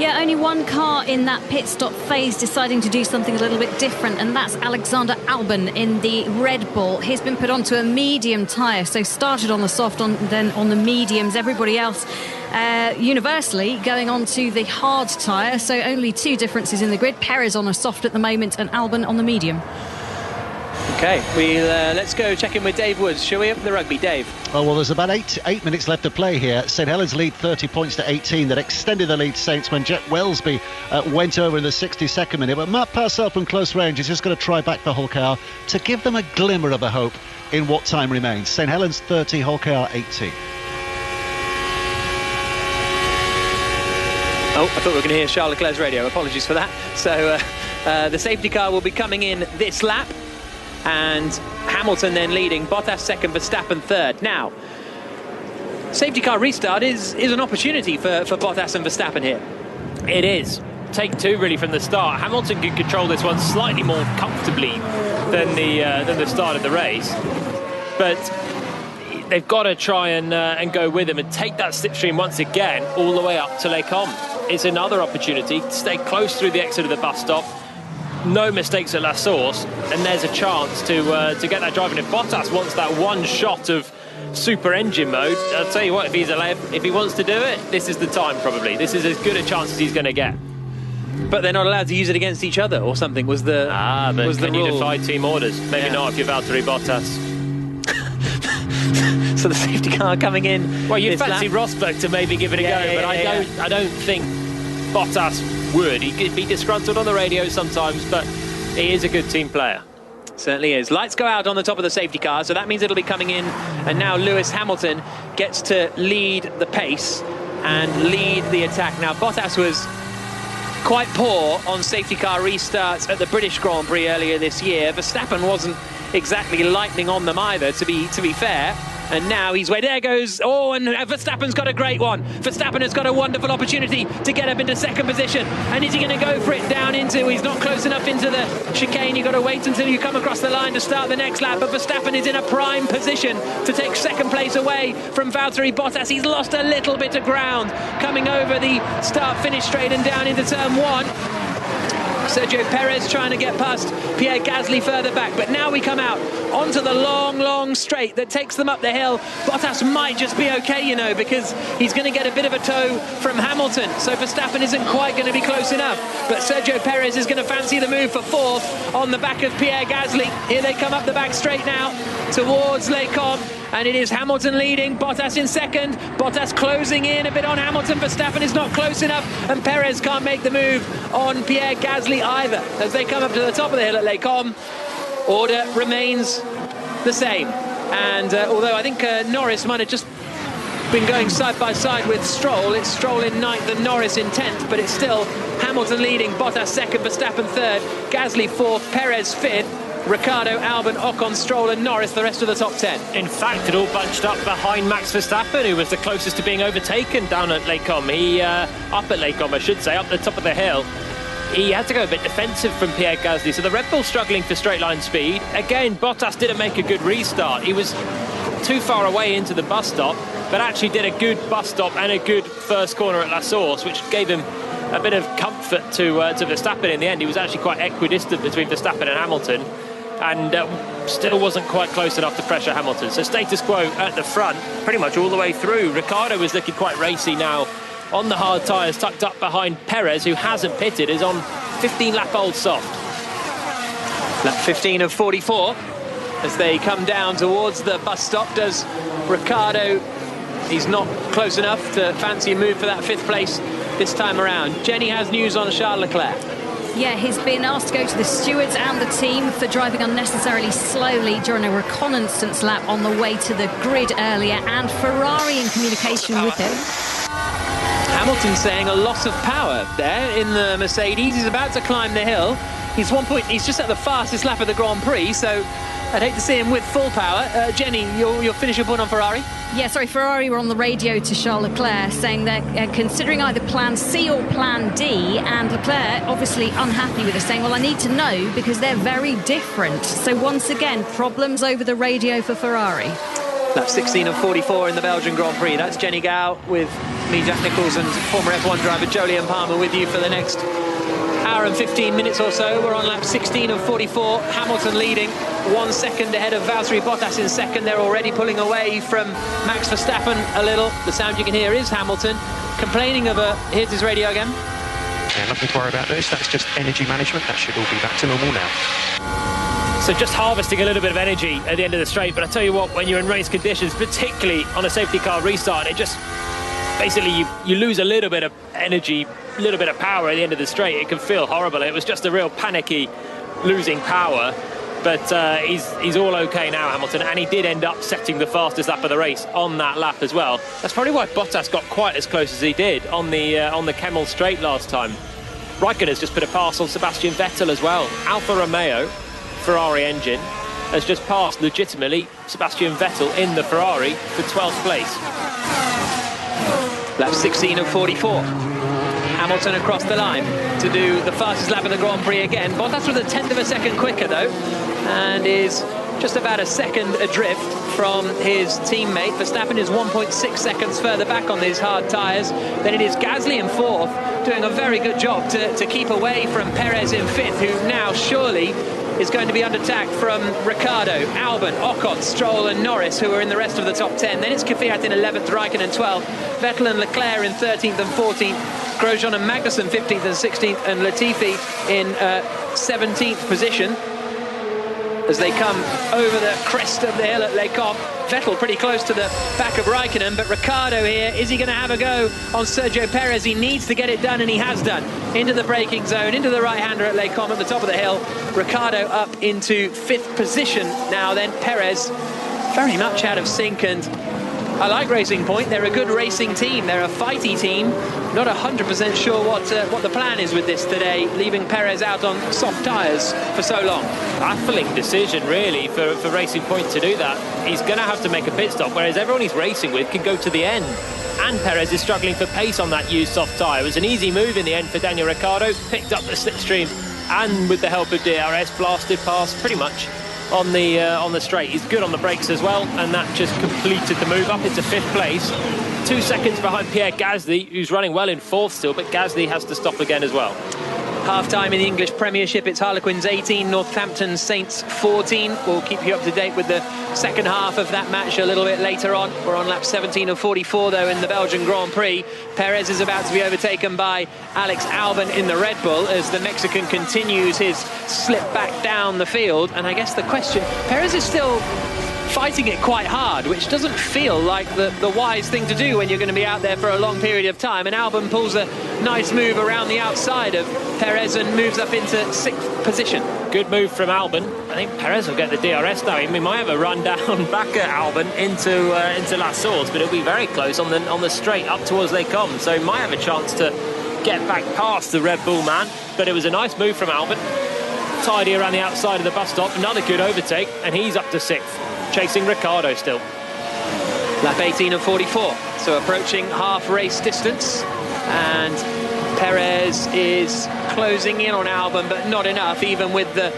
Yeah, only one car in that pit stop phase deciding to do something a little bit different, and that's Alexander Albon in the Red Bull. He's been put onto a medium tyre, so started on the soft, then on the mediums. Everybody else universally going on to the hard tyre, so only two differences in the grid. Perez on a soft at the moment and Albon on the medium. Okay, let's go check in with Dave Woods. Shall we, up the rugby, Dave? Oh, well, there's about eight minutes left to play here. St Helens lead 30 points to 18. That extended the lead, Saints, when Jet Welsby went over in the 62nd minute. But Matt Purcell from close range is just going to try back the Hull car to give them a glimmer of a hope in what time remains. St Helens 30, Hull car 18. Oh, I thought we were going to hear Charles Leclerc's radio. Apologies for that. So the safety car will be coming in this lap, and Hamilton then leading, Bottas second, Verstappen third. Now, safety car restart is an opportunity for Bottas and Verstappen here. It is. Take two really from the start. Hamilton could control this one slightly more comfortably than the start of the race, but they've got to try and go with him and take that slipstream once again all the way up to Les Combes. It's another opportunity to stay close through the exit of the bus stop. No mistakes at La Source, and there's a chance to get that drive. And if Bottas wants that one shot of super engine mode, I'll tell you what, if he wants to do it, this is the time probably. This is as good a chance as he's going to get. But they're not allowed to use it against each other or something, was the can rule. You defy team orders? Maybe not if you're Valtteri Bottas. So the safety car coming in. Well, you'd fancy Rosberg to maybe give it a go, but I don't think Bottas would. He could be disgruntled on the radio sometimes, but he is a good team player. Certainly is. Lights go out on the top of the safety car, so that means it'll be coming in, and now Lewis Hamilton gets to lead the pace and lead the attack. Now, Bottas was quite poor on safety car restarts at the British Grand Prix earlier this year. Verstappen wasn't exactly lightning on them either, to be fair. And now he's where there goes. Oh, and Verstappen's got a great one. Verstappen has got a wonderful opportunity to get up into second position. And is he going to go for it down into? He's not close enough into the chicane. You've got to wait until you come across the line to start the next lap. But Verstappen is in a prime position to take second place away from Valtteri Bottas. He's lost a little bit of ground coming over the start-finish straight and down into turn one. Sergio Perez trying to get past Pierre Gasly further back, but now we come out onto the long straight that takes them up the hill. Bottas might just be okay, you know, because he's going to get a bit of a tow from Hamilton, so Verstappen isn't quite going to be close enough. But Sergio Perez is going to fancy the move for fourth on the back of Pierre Gasly. Here they come up the back straight now towards Les Combes. And it is Hamilton leading, Bottas in second, Bottas closing in a bit on Hamilton. Verstappen is not close enough, and Perez can't make the move on Pierre Gasly either. As they come up to the top of the hill at Les Combes, order remains the same. And although I think Norris might have just been going side by side with Stroll, it's Stroll in ninth and Norris in 10th, but it's still Hamilton leading, Bottas second, Verstappen third, Gasly fourth, Perez fifth, Ricciardo, Albon, Ocon, Stroll and Norris, the rest of the top 10. In fact, it all bunched up behind Max Verstappen, who was the closest to being overtaken down at Les Combes. Up at Les Combes, I should say, up the top of the hill. He had to go a bit defensive from Pierre Gasly, so the Red Bull struggling for straight line speed. Again, Bottas didn't make a good restart. He was too far away into the bus stop, but actually did a good bus stop and a good first corner at La Source, which gave him a bit of comfort to Verstappen in the end. He was actually quite equidistant between Verstappen and Hamilton, and still wasn't quite close enough to pressure Hamilton. So status quo at the front, pretty much all the way through. Ricciardo was looking quite racy now on the hard tyres, tucked up behind Perez, who hasn't pitted, is on 15-lap-old soft. Lap 15 of 44. As they come down towards the bus stop, does Ricciardo, he's not close enough to fancy a move for that fifth place this time around. Jenny has news on Charles Leclerc. Yeah, he's been asked to go to the stewards and the team for driving unnecessarily slowly during a reconnaissance lap on the way to the grid earlier, and Ferrari in communication with him. Hamilton saying a loss of power there in the Mercedes. He's about to climb the hill. He's just at the fastest lap of the Grand Prix, so I'd hate to see him with full power. Jenny, you'll finish your point on Ferrari? Yeah, sorry, Ferrari were on the radio to Charles Leclerc saying they're considering either Plan C or Plan D, and Leclerc obviously unhappy with it, saying, well, I need to know because they're very different. So once again, problems over the radio for Ferrari. Lap 16 of 44 in the Belgian Grand Prix. That's Jenny Gow with me, Jack Nicholls, and former F1 driver Jolyon Palmer with you for the next hour and 15 minutes or so. We're on lap 16 of 44. Hamilton leading 1 second ahead of Valtteri Bottas in second. They're already pulling away from Max Verstappen a little. The sound you can hear is Hamilton complaining of here's his radio again. Yeah, nothing to worry about this. That's just energy management. That should all be back to normal now. So just harvesting a little bit of energy at the end of the straight. But I tell you what, when you're in race conditions, particularly on a safety car restart, it just basically you lose a little bit of energy, a little bit of power at the end of the straight. It can feel horrible. It was just a real panicky losing power. But he's all okay now, Hamilton, and he did end up setting the fastest lap of the race on that lap as well. That's probably why Bottas got quite as close as he did on the Kemmel straight last time. Raikkonen's just put a pass on Sebastian Vettel as well. Alfa Romeo, Ferrari engine, has just passed legitimately Sebastian Vettel in the Ferrari for 12th place. Lap 16 of 44. Hamilton across the line to do the fastest lap of the Grand Prix again. Bottas was a tenth of a second quicker though, and is just about a second adrift from his teammate. Verstappen is 1.6 seconds further back on these hard tyres. Then it is Gasly in fourth, doing a very good job to keep away from Perez in fifth, who now surely is going to be under attack from Ricciardo, Albon, Ocon, Stroll and Norris, who are in the rest of the top 10. Then it's Kvyat in 11th, Raikkonen 12th, Vettel and Leclerc in 13th and 14th, Grosjean and Magnussen 15th and 16th, and Latifi in 17th position. As they come over the crest of the hill at Les Combes, Vettel pretty close to the back of Raikkonen, but Ricciardo here, is he going to have a go on Sergio Perez? He needs to get it done, and he has done. Into the braking zone, into the right-hander at Les Combes at the top of the hill. Ricciardo up into 5th position now then. Perez very much out of sync, and I like Racing Point. They're a good racing team. They're a fighty team. Not 100% sure what the plan is with this today, leaving Perez out on soft tyres for so long. Baffling decision, really, for Racing Point to do that. He's going to have to make a pit stop, whereas everyone he's racing with can go to the end. And Perez is struggling for pace on that used soft tyre. It was an easy move in the end for Daniel Ricciardo. Picked up the slipstream and, with the help of DRS, blasted past pretty much on the straight. He's good on the brakes as well, and that just completed the move up into 5th place. 2 seconds behind Pierre Gasly, who's running well in 4th still, but Gasly has to stop again as well. Half-time in the English Premiership, it's Harlequins 18, Northampton Saints 14. We'll keep you up to date with the second half of that match a little bit later on. We're on lap 17 of 44, though, in the Belgian Grand Prix. Perez is about to be overtaken by Alex Albon in the Red Bull as the Mexican continues his slip back down the field. And I guess the question, Perez is still fighting it quite hard, which doesn't feel like the wise thing to do when you're going to be out there for a long period of time. And Albon pulls a nice move around the outside of Perez and moves up into 6th position. Good move from Albon. I think Perez will get the DRS now. He might have a run down back at Albon into La Source, but it'll be very close on the straight up towards Les Combes. So he might have a chance to get back past the Red Bull man. But it was a nice move from Albon. Tidy around the outside of the bus stop. Another good overtake, and he's up to 6th. Chasing Ricciardo still. Lap 18 of 44, so approaching half race distance, and Perez is closing in on Albon, but not enough. Even with the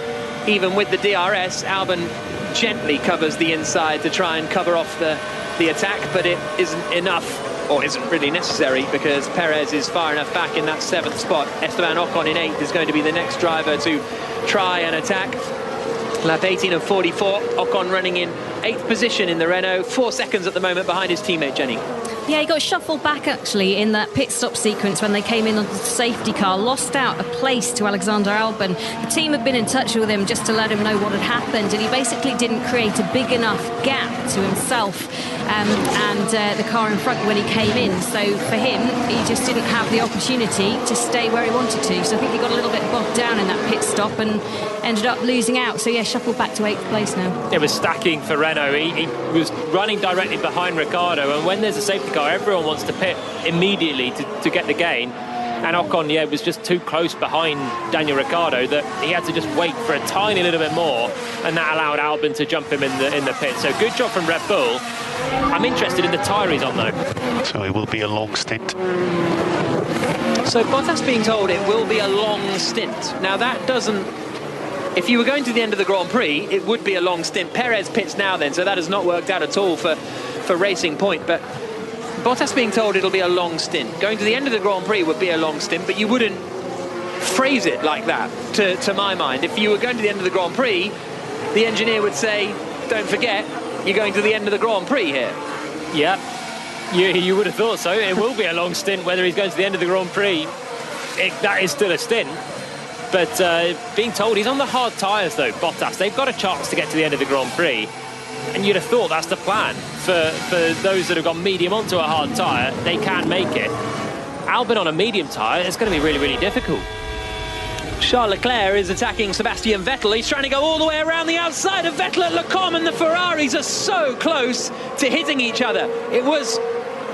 DRS, Albon gently covers the inside to try and cover off the attack, but it isn't enough, or isn't really necessary, because Perez is far enough back in that 7th spot. Esteban Ocon in 8th is going to be the next driver to try and attack. Lap 18 of 44, Ocon running in 8th position in the Renault, 4 seconds at the moment behind his teammate Jenny. Yeah, he got shuffled back actually in that pit stop sequence when they came in on the safety car, lost out a place to Alexander Albon. The team had been in touch with him just to let him know what had happened, and he basically didn't create a big enough gap to himself and the car in front when he came in. So for him, he just didn't have the opportunity to stay where he wanted to. So I think he got a little bit bogged down in that pit stop and ended up losing out. So yeah, shuffled back to 8th place now. It was stacking for Renault. He was running directly behind Ricciardo, and when there's a safety car, everyone wants to pit immediately to get the gain. And Ocon, yeah, was just too close behind Daniel Ricciardo that he had to just wait for a tiny little bit more, and that allowed Albon to jump him in the pit. So good job from Red Bull. I'm interested in the tyre he's on, though. So it will be a long stint. So Bottas being told it will be a long stint. Now that doesn't... If you were going to the end of the Grand Prix, it would be a long stint. Perez pits now then, so that has not worked out at all for Racing Point. But Bottas being told it'll be a long stint. Going to the end of the Grand Prix would be a long stint, but you wouldn't phrase it like that, to my mind. If you were going to the end of the Grand Prix, the engineer would say, don't forget, you're going to the end of the Grand Prix here. Yeah, you would have thought so. It will be a long stint, whether he's going to the end of the Grand Prix. That is still a stint. But being told he's on the hard tyres, though, Bottas. They've got a chance to get to the end of the Grand Prix. And you'd have thought that's the plan. For those that have gone medium onto a hard tyre, they can make it. Albon on a medium tyre, it's going to be really, really difficult. Charles Leclerc is attacking Sebastian Vettel. He's trying to go all the way around the outside of Vettel at Les Combes, and the Ferraris are so close to hitting each other. It was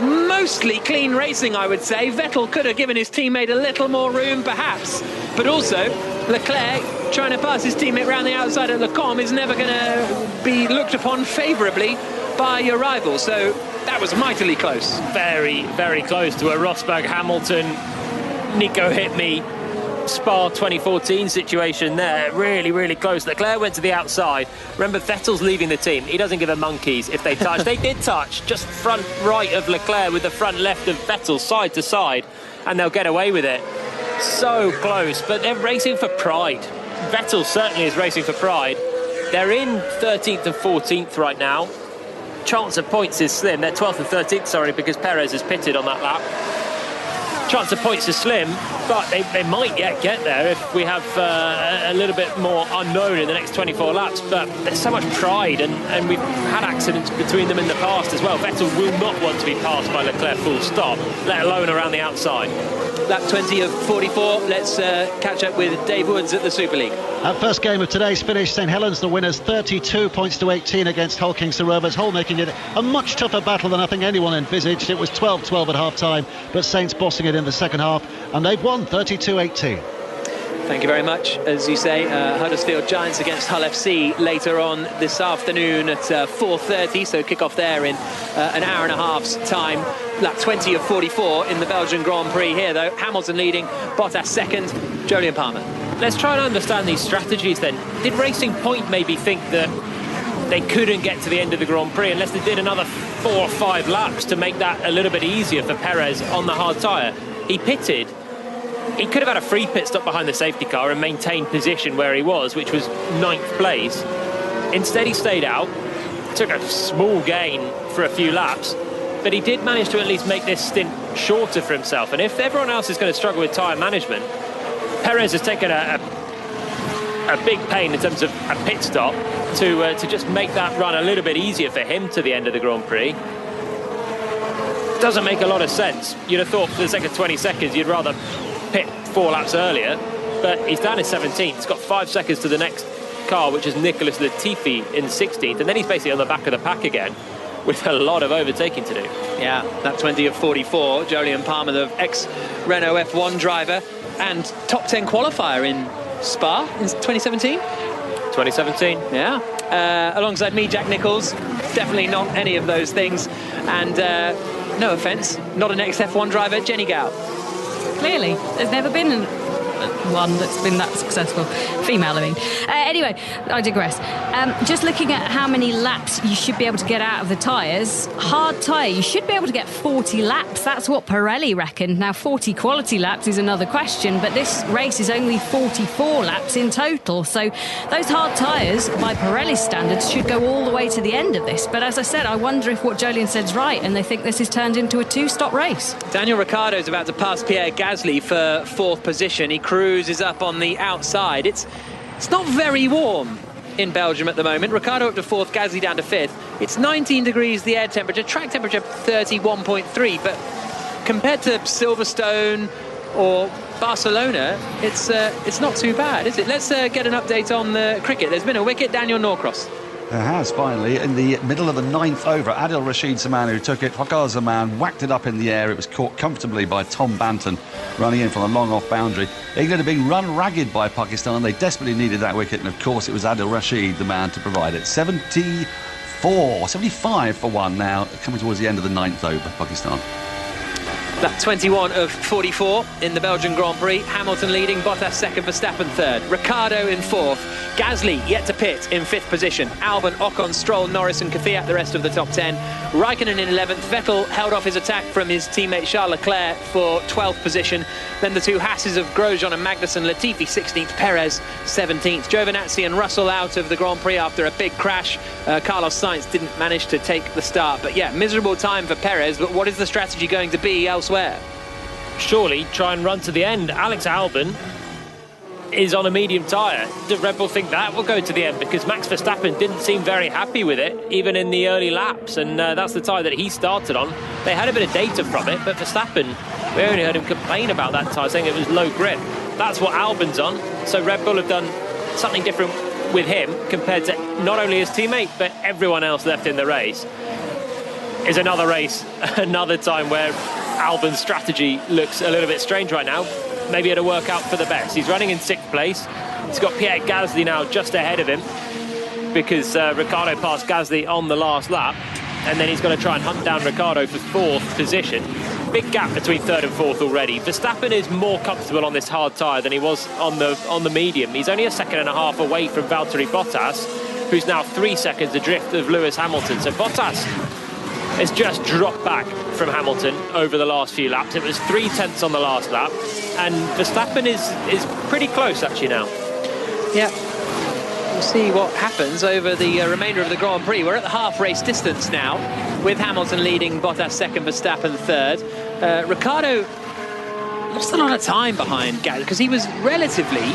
mostly clean racing, I would say. Vettel could have given his teammate a little more room, perhaps. But also, Leclerc trying to pass his teammate around the outside at Les Combes is never going to be looked upon favourably by your rival. So that was mightily close. Very, very close to a Rosberg, Hamilton, Nico hit me, Spa 2014 situation there. Really, really close. Leclerc went to the outside. Remember, Vettel's leaving the team. He doesn't give a monkeys if they touch. They did touch, just front right of Leclerc with the front left of Vettel, side to side, and they'll get away with it. So close, but they're racing for pride. Vettel certainly is racing for pride. They're in 13th and 14th right now. Chance of points is slim. They're 12th and 13th, sorry, because Perez is pitted on that lap. Chance of points is slim. But they might yet get there if we have a little bit more unknown in the next 24 laps. But there's so much pride, and we've had accidents between them in the past as well. Vettel will not want to be passed by Leclerc full stop, let alone around the outside. Lap 20 of 44. Let's catch up with Dave Woods at the Super League. Our first game of today's finish, St Helens the winners, 32 points to 18 against Hull Kingston Rovers. Hull making it a much tougher battle than I think anyone envisaged. It was 12-12 at half-time, but Saints bossing it in the second half, and they've won 32-18. Thank you very much. As you say, Huddersfield Giants against Hull FC later on this afternoon at 4:30, so kick off there in an hour and a half's time. Lap 20 of 44 in the Belgian Grand Prix here, though. Hamilton leading, Bottas second, Jolyon Palmer. Let's try and understand these strategies then. Did Racing Point maybe think that they couldn't get to the end of the Grand Prix unless they did another 4 or 5 laps to make that a little bit easier for Perez on the hard tyre? He pitted. He could have had a free pit stop behind the safety car and maintained position where he was, which was 9th place. Instead, he stayed out, took a small gain for a few laps, but he did manage to at least make this stint shorter for himself. And if everyone else is going to struggle with tyre management, Perez has taken a big pain in terms of a pit stop to just make that run a little bit easier for him to the end of the Grand Prix. Doesn't make a lot of sense. You'd have thought for the second 20 seconds you'd rather pit 4 laps earlier, but he's down in 17th. He's got 5 seconds to the next car, which is Nicholas Latifi in 16th, and then he's basically on the back of the pack again with a lot of overtaking to do. Yeah, that 20 of 44, Jolyon Palmer, the ex-Renault F1 driver and top 10 qualifier in Spa in 2017. 2017. Yeah. Alongside me, Jack Nicholls, definitely not any of those things, and no offence, not an ex-F1 driver, Jenny Gow. Clearly, there's never been one that's been that successful. Female, I mean. Anyway, I digress. Just looking at how many laps you should be able to get out of the tyres, hard tyre, you should be able to get 40 laps. That's what Pirelli reckoned. Now, 40 quality laps is another question, but this race is only 44 laps in total. So those hard tyres, by Pirelli standards, should go all the way to the end of this. But as I said, I wonder if what Jolyon said's right, and they think this is turned into a 2-stop race. Daniel Ricciardo's about to pass Pierre Gasly for 4th position. He cruises up on the outside. It's not very warm in Belgium at the moment. Ricciardo up to 4th, Gasly down to 5th. It's 19 degrees the air temperature, track temperature 31.3, but compared to Silverstone or Barcelona, it's not too bad, is it? Let's get an update on the cricket. There's been a wicket, Daniel Norcross. There has, finally, in the middle of the 9th over. Adil Rashid's the man who took it. Hokkar Zaman whacked it up in the air. It was caught comfortably by Tom Banton, running in from a long off boundary. England had been run ragged by Pakistan. They desperately needed that wicket, and of course it was Adil Rashid, the man to provide it. 75 for 1 now, coming towards the end of the 9th over, Pakistan. Lap 21 of 44 in the Belgian Grand Prix. Hamilton leading, Bottas second, Verstappen third. Ricciardo in 4th. Gasly yet to pit in 5th position. Albon, Ocon, Stroll, Norris and Kvyat the rest of the top 10. Raikkonen in 11th. Vettel held off his attack from his teammate Charles Leclerc for 12th position. Then the two Hasses of Grosjean and Magnussen. Latifi 16th, Perez 17th. Giovinazzi and Russell out of the Grand Prix after a big crash. Carlos Sainz didn't manage to take the start. But yeah, miserable time for Perez. But what is the strategy going to be elsewhere? Surely try and run to the end. Alex Albon is on a medium tyre. Does Red Bull think that will go to the end? Because Max Verstappen didn't seem very happy with it, even in the early laps, and that's the tyre that he started on. They had a bit of data from it, but Verstappen, we only heard him complain about that tyre, saying it was low grip. That's what Albon's on, so Red Bull have done something different with him compared to not only his teammate, but everyone else left in the race. Is another race, another time where Albon's strategy looks a little bit strange right now. Maybe it'll work out for the best. He's running in 6th place. He's got Pierre Gasly now just ahead of him because Ricciardo passed Gasly on the last lap, and then he's going to try and hunt down Ricciardo for 4th position. Big gap between 3rd and 4th already. Verstappen is more comfortable on this hard tyre than he was on the medium. He's only a second and a half away from Valtteri Bottas, who's now 3 seconds adrift of Lewis Hamilton. So Bottas has just dropped back from Hamilton over the last few laps. It was 3/10 on the last lap, and Verstappen is pretty close actually now. Yeah, we'll see what happens over the remainder of the Grand Prix. We're at the half race distance now, with Hamilton leading, Bottas second, Verstappen third. Ricciardo lost a lot of time behind Gasly because he was relatively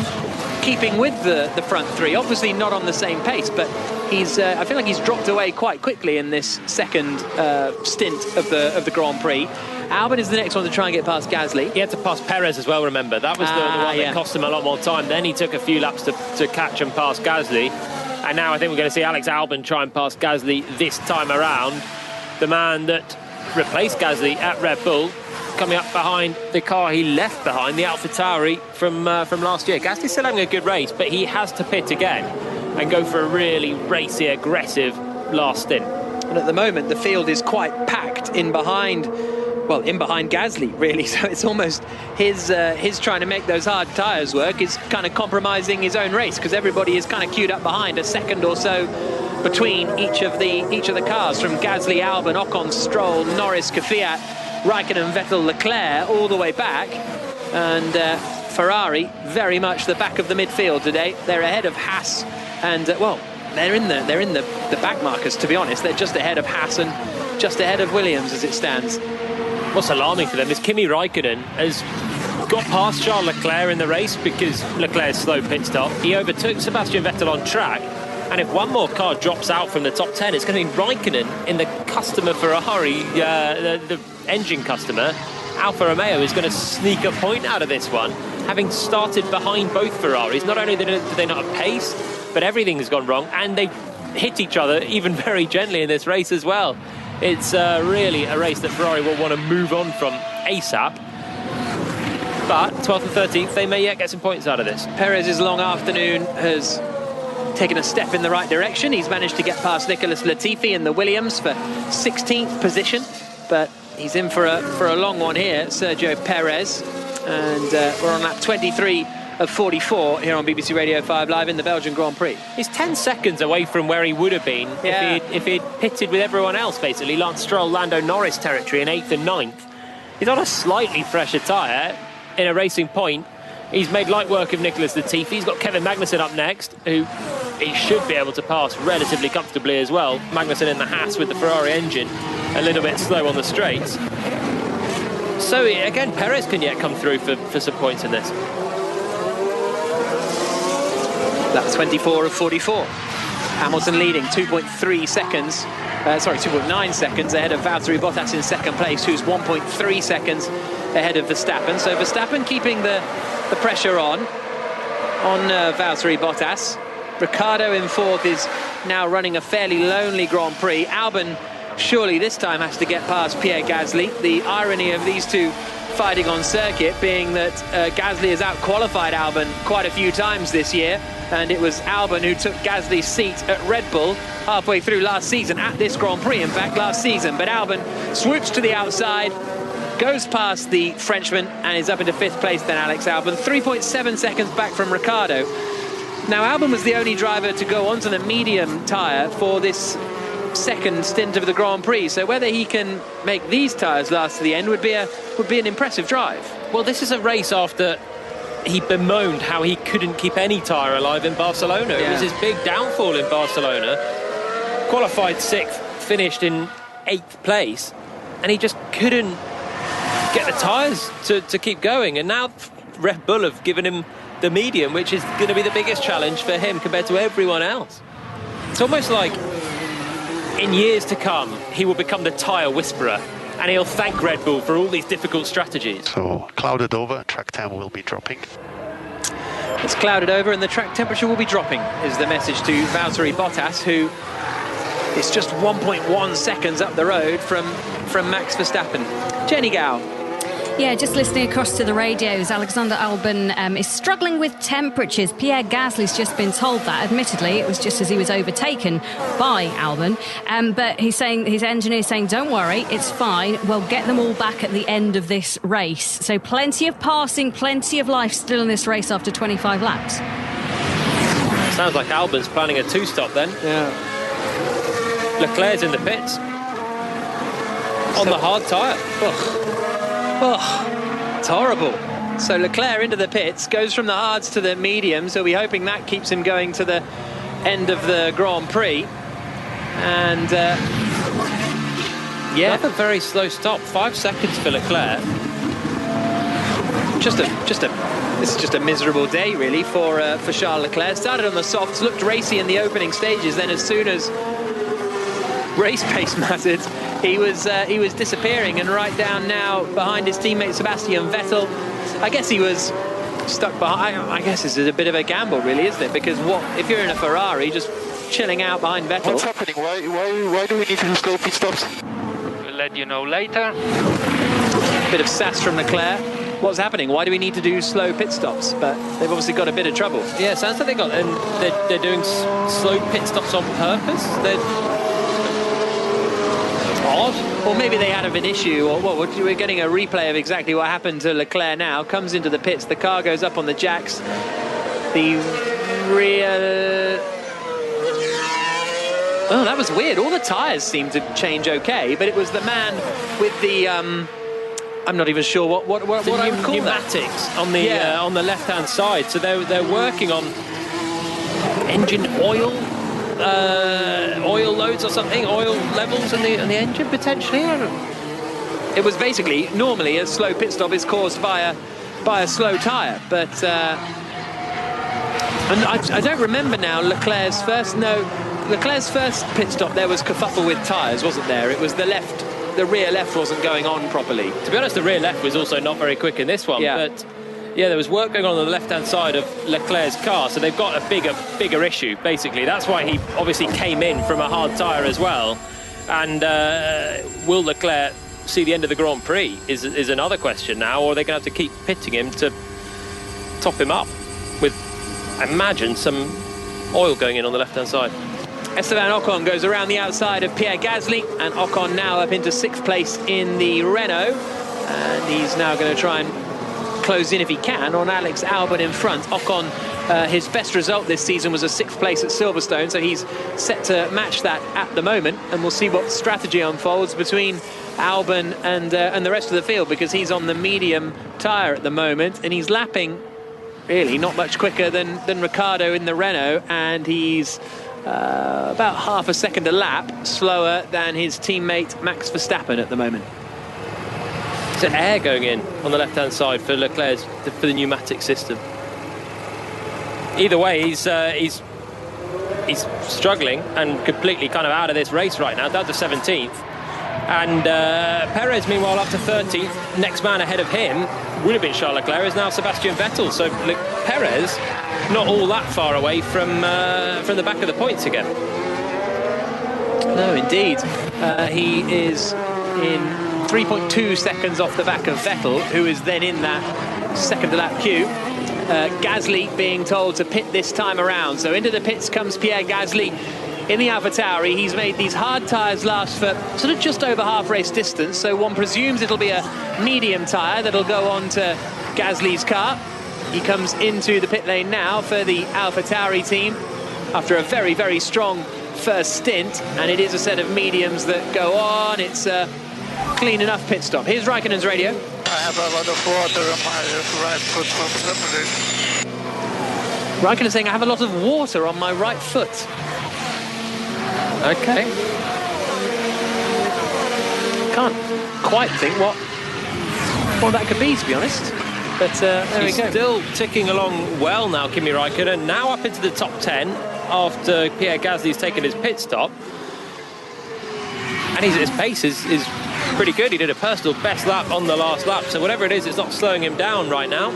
keeping with the front three. Obviously not on the same pace, but he's I feel like he's dropped away quite quickly in this second stint of the Grand Prix. Albon is the next one to try and get past Gasly. He had to pass Perez as well, remember. That was the one that cost him a lot more time. Then he took a few laps to catch and pass Gasly. And now I think we're going to see Alex Albon try and pass Gasly this time around. The man that replaced Gasly at Red Bull, coming up behind the car he left behind, the AlphaTauri from last year. Gasly's still having a good race, but he has to pit again and go for a really racy, aggressive last stint. And at the moment, the field is quite packed in behind Gasly, really. So it's almost his trying to make those hard tyres work is kind of compromising his own race, because everybody is kind of queued up behind, a second or so between each of the cars, from Gasly, Albon, Ocon, Stroll, Norris, Kvyat, Raikkonen, Vettel, Leclerc, all the way back. And Ferrari very much the back of the midfield today. They're ahead of Haas, and they're in the back markers, to be honest. They're just ahead of Haas and just ahead of Williams as it stands. What's alarming for them is Kimi Raikkonen has got past Charles Leclerc in the race because Leclerc's slow pit stop. He overtook Sebastian Vettel on track, and if one more car drops out from the top 10, it's going to be Raikkonen in the customer Ferrari, the engine customer. Alfa Romeo is going to sneak a point out of this one, having started behind both Ferraris. Not only did they not have pace, but everything has gone wrong, and they hit each other even very gently in this race as well. It's really a race that Ferrari will want to move on from ASAP. But 12th and 13th, they may yet get some points out of this. Perez's long afternoon has taken a step in the right direction. He's managed to get past Nicholas Latifi in the Williams for 16th position, but he's in for a long one here, Sergio Perez. And we're on lap 23 of 44 here on BBC Radio 5 Live in the Belgian Grand Prix. He's 10 seconds away from where he would have been if he'd pitted with everyone else, basically. Lance Stroll, Lando Norris territory in 8th and 9th. He's on a slightly fresher tyre in a racing point. He's made light work of Nicholas Latifi. He's got Kevin Magnussen up next, who he should be able to pass relatively comfortably as well. Magnussen in the Haas with the Ferrari engine, a little bit slow on the straights. So again, Perez can yet come through for some points in this. That's 24 of 44. Hamilton leading 2.3 seconds. 2.9 seconds ahead of Valtteri Bottas in second place, who's 1.3 seconds ahead of Verstappen. So Verstappen keeping the pressure on Valtteri Bottas. Ricciardo in fourth is now running a fairly lonely Grand Prix. Albon surely this time has to get past Pierre Gasly. The irony of these two fighting on circuit being that Gasly has out-qualified Albon quite a few times this year, and it was Albon who took Gasly's seat at Red Bull halfway through last season, at this Grand Prix in fact last season. But Albon swoops to the outside, goes past the Frenchman, and is up into fifth place then, Alex Albon, 3.7 seconds back from Ricciardo. Now Albon was the only driver to go onto the medium tyre for this second stint of the Grand Prix, so whether he can make these tyres last to the end would be an impressive drive. Well, this is a race after he bemoaned how he couldn't keep any tyre alive in Barcelona. It was his big downfall in Barcelona. Qualified 6th, finished in 8th place, and he just couldn't get the tyres to keep going. And now Red Bull have given him the medium, which is going to be the biggest challenge for him compared to everyone else. It's almost like in years to come, he will become the tyre whisperer, and he'll thank Red Bull for all these difficult strategies. So, clouded over, track time will be dropping. It's clouded over and the track temperature will be dropping, is the message to Valtteri Bottas, who is just 1.1 seconds up the road from Max Verstappen. Jenny Gow. Yeah, just listening across to the radios, Alexander Albon is struggling with temperatures. Pierre Gasly's just been told that. Admittedly, it was just as he was overtaken by Albon. But he's saying, his engineer's saying, don't worry, it's fine. We'll get them all back at the end of this race. So plenty of passing, plenty of life still in this race after 25 laps. Sounds like Albon's planning a two-stop then. Yeah. Leclerc's in the pits. On the hard tyre. Oh, it's horrible. So Leclerc into the pits, goes from the hards to the mediums, so we're hoping that keeps him going to the end of the Grand Prix. And another very slow stop, 5 seconds for Leclerc. This is just a miserable day, really, for Charles Leclerc. Started on the softs, looked racy in the opening stages. Then, as soon as race pace mattered, he was disappearing, and right down now behind his teammate Sebastian Vettel. I guess he was stuck behind. I guess this is a bit of a gamble, really, isn't it? Because if you're in a Ferrari, just chilling out behind Vettel. What's happening? Why do we need to do slow pit stops? We'll let you know later. Bit of sass from Leclerc. What's happening? Why do we need to do slow pit stops? But they've obviously got a bit of trouble. Yeah, sounds like they're doing slow pit stops on purpose. They're odd. Or maybe they had an issue, or we're getting a replay of exactly what happened to Leclerc now. Comes into the pits, the car goes up on the jacks. The rear... Oh, that was weird. All the tyres seemed to change okay, but it was the man with the... I'm not even sure what I would call pneumatics that. On the left-hand side. So they're working on engine oil loads or something, oil levels in the engine potentially. It was basically, normally a slow pit stop is caused by a slow tyre, but and I don't remember now Leclerc's first pit stop. There was kerfuffle with tyres, wasn't there? It was the rear left wasn't going on properly. To be honest, the rear left was also not very quick in this one. Yeah. But yeah, there was work going on the left-hand side of Leclerc's car, so they've got a bigger issue, basically. That's why he obviously came in from a hard tyre as well. And will Leclerc see the end of the Grand Prix is another question now, or are they going to have to keep pitting him to top him up with, I imagine, some oil going in on the left-hand side. Esteban Ocon goes around the outside of Pierre Gasly, and Ocon now up into 6th place in the Renault, and he's now going to try and close in if he can on Alex Albon in front. Ocon, his best result this season was a 6th place at Silverstone, so he's set to match that at the moment, and we'll see what strategy unfolds between Albon and the rest of the field, because he's on the medium tyre at the moment, and he's lapping really not much quicker than Ricciardo in the Renault, and he's about half a second a lap slower than his teammate Max Verstappen at the moment. There's air going in on the left-hand side for Leclerc's for the pneumatic system. Either way, he's struggling and completely kind of out of this race right now, down to 17th. And Perez, meanwhile, up to 13th. Next man ahead of him would have been Charles Leclerc, is now Sebastian Vettel. So Perez not all that far away from the back of the points again. No, indeed. He is in 3.2 seconds off the back of Vettel, who is then in that second lap queue. Gasly being told to pit this time around. So into the pits comes Pierre Gasly in the AlphaTauri. He's made these hard tyres last for sort of just over half race distance, so one presumes it'll be a medium tyre that'll go on to Gasly's car. He comes into the pit lane now for the AlphaTauri team after a very, very strong first stint, and it is a set of mediums that go on. It's a clean enough pit stop. Here's Raikkonen's radio. I have a lot of water on my right foot from Germany. Raikkonen saying, I have a lot of water on my right foot. Okay. Can't quite think what that could be, to be honest. But there we go. Still ticking along well now, Kimi Raikkonen. Now up into the top 10 after Pierre Gasly's taken his pit stop. And his pace is pretty good. He did a personal best lap on the last lap. So whatever it is, it's not slowing him down right now.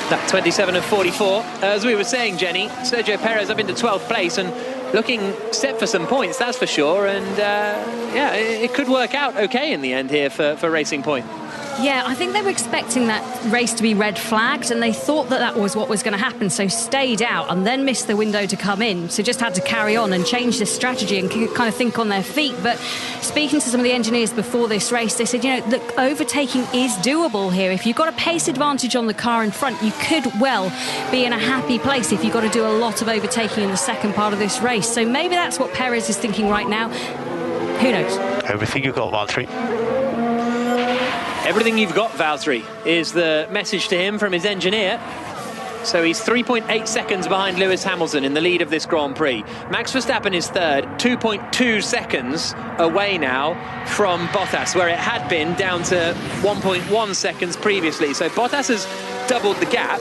That 27 and 44. As we were saying, Jenny, Sergio Perez up into 12th place and looking set for some points, that's for sure. And yeah, it could work out okay in the end here for Racing Point. Yeah, I think they were expecting that race to be red flagged, and they thought that was what was going to happen, so stayed out and then missed the window to come in, so just had to carry on and change the strategy and kind of think on their feet. But speaking to some of the engineers before this race, they said, you know, look, overtaking is doable here. If you've got a pace advantage on the car in front, you could well be in a happy place if you've got to do a lot of overtaking in the second part of this race. So maybe that's what Perez is thinking right now. Who knows? Everything you got, Valtteri. Everything you've got, Valtteri, is the message to him from his engineer. So he's 3.8 seconds behind Lewis Hamilton in the lead of this Grand Prix. Max Verstappen is third, 2.2 seconds away now from Bottas, where it had been down to 1.1 seconds previously. So Bottas has doubled the gap.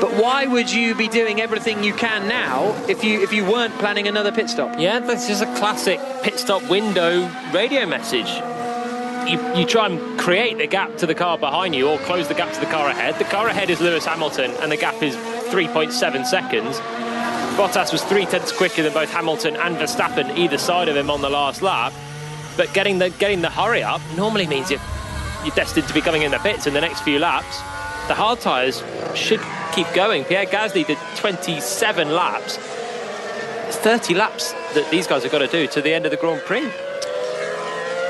But why would you be doing everything you can now if you weren't planning another pit stop? Yeah, this is a classic pit stop window radio message. You try and create the gap to the car behind you or close the gap to the car ahead. The car ahead is Lewis Hamilton and the gap is 3.7 seconds. Bottas was 0.3 quicker than both Hamilton and Verstappen either side of him on the last lap. But getting the hurry up normally means you're destined to be coming in the pits in the next few laps. The hard tyres should keep going. Pierre Gasly did 27 laps. It's 30 laps that these guys have got to do to the end of the Grand Prix.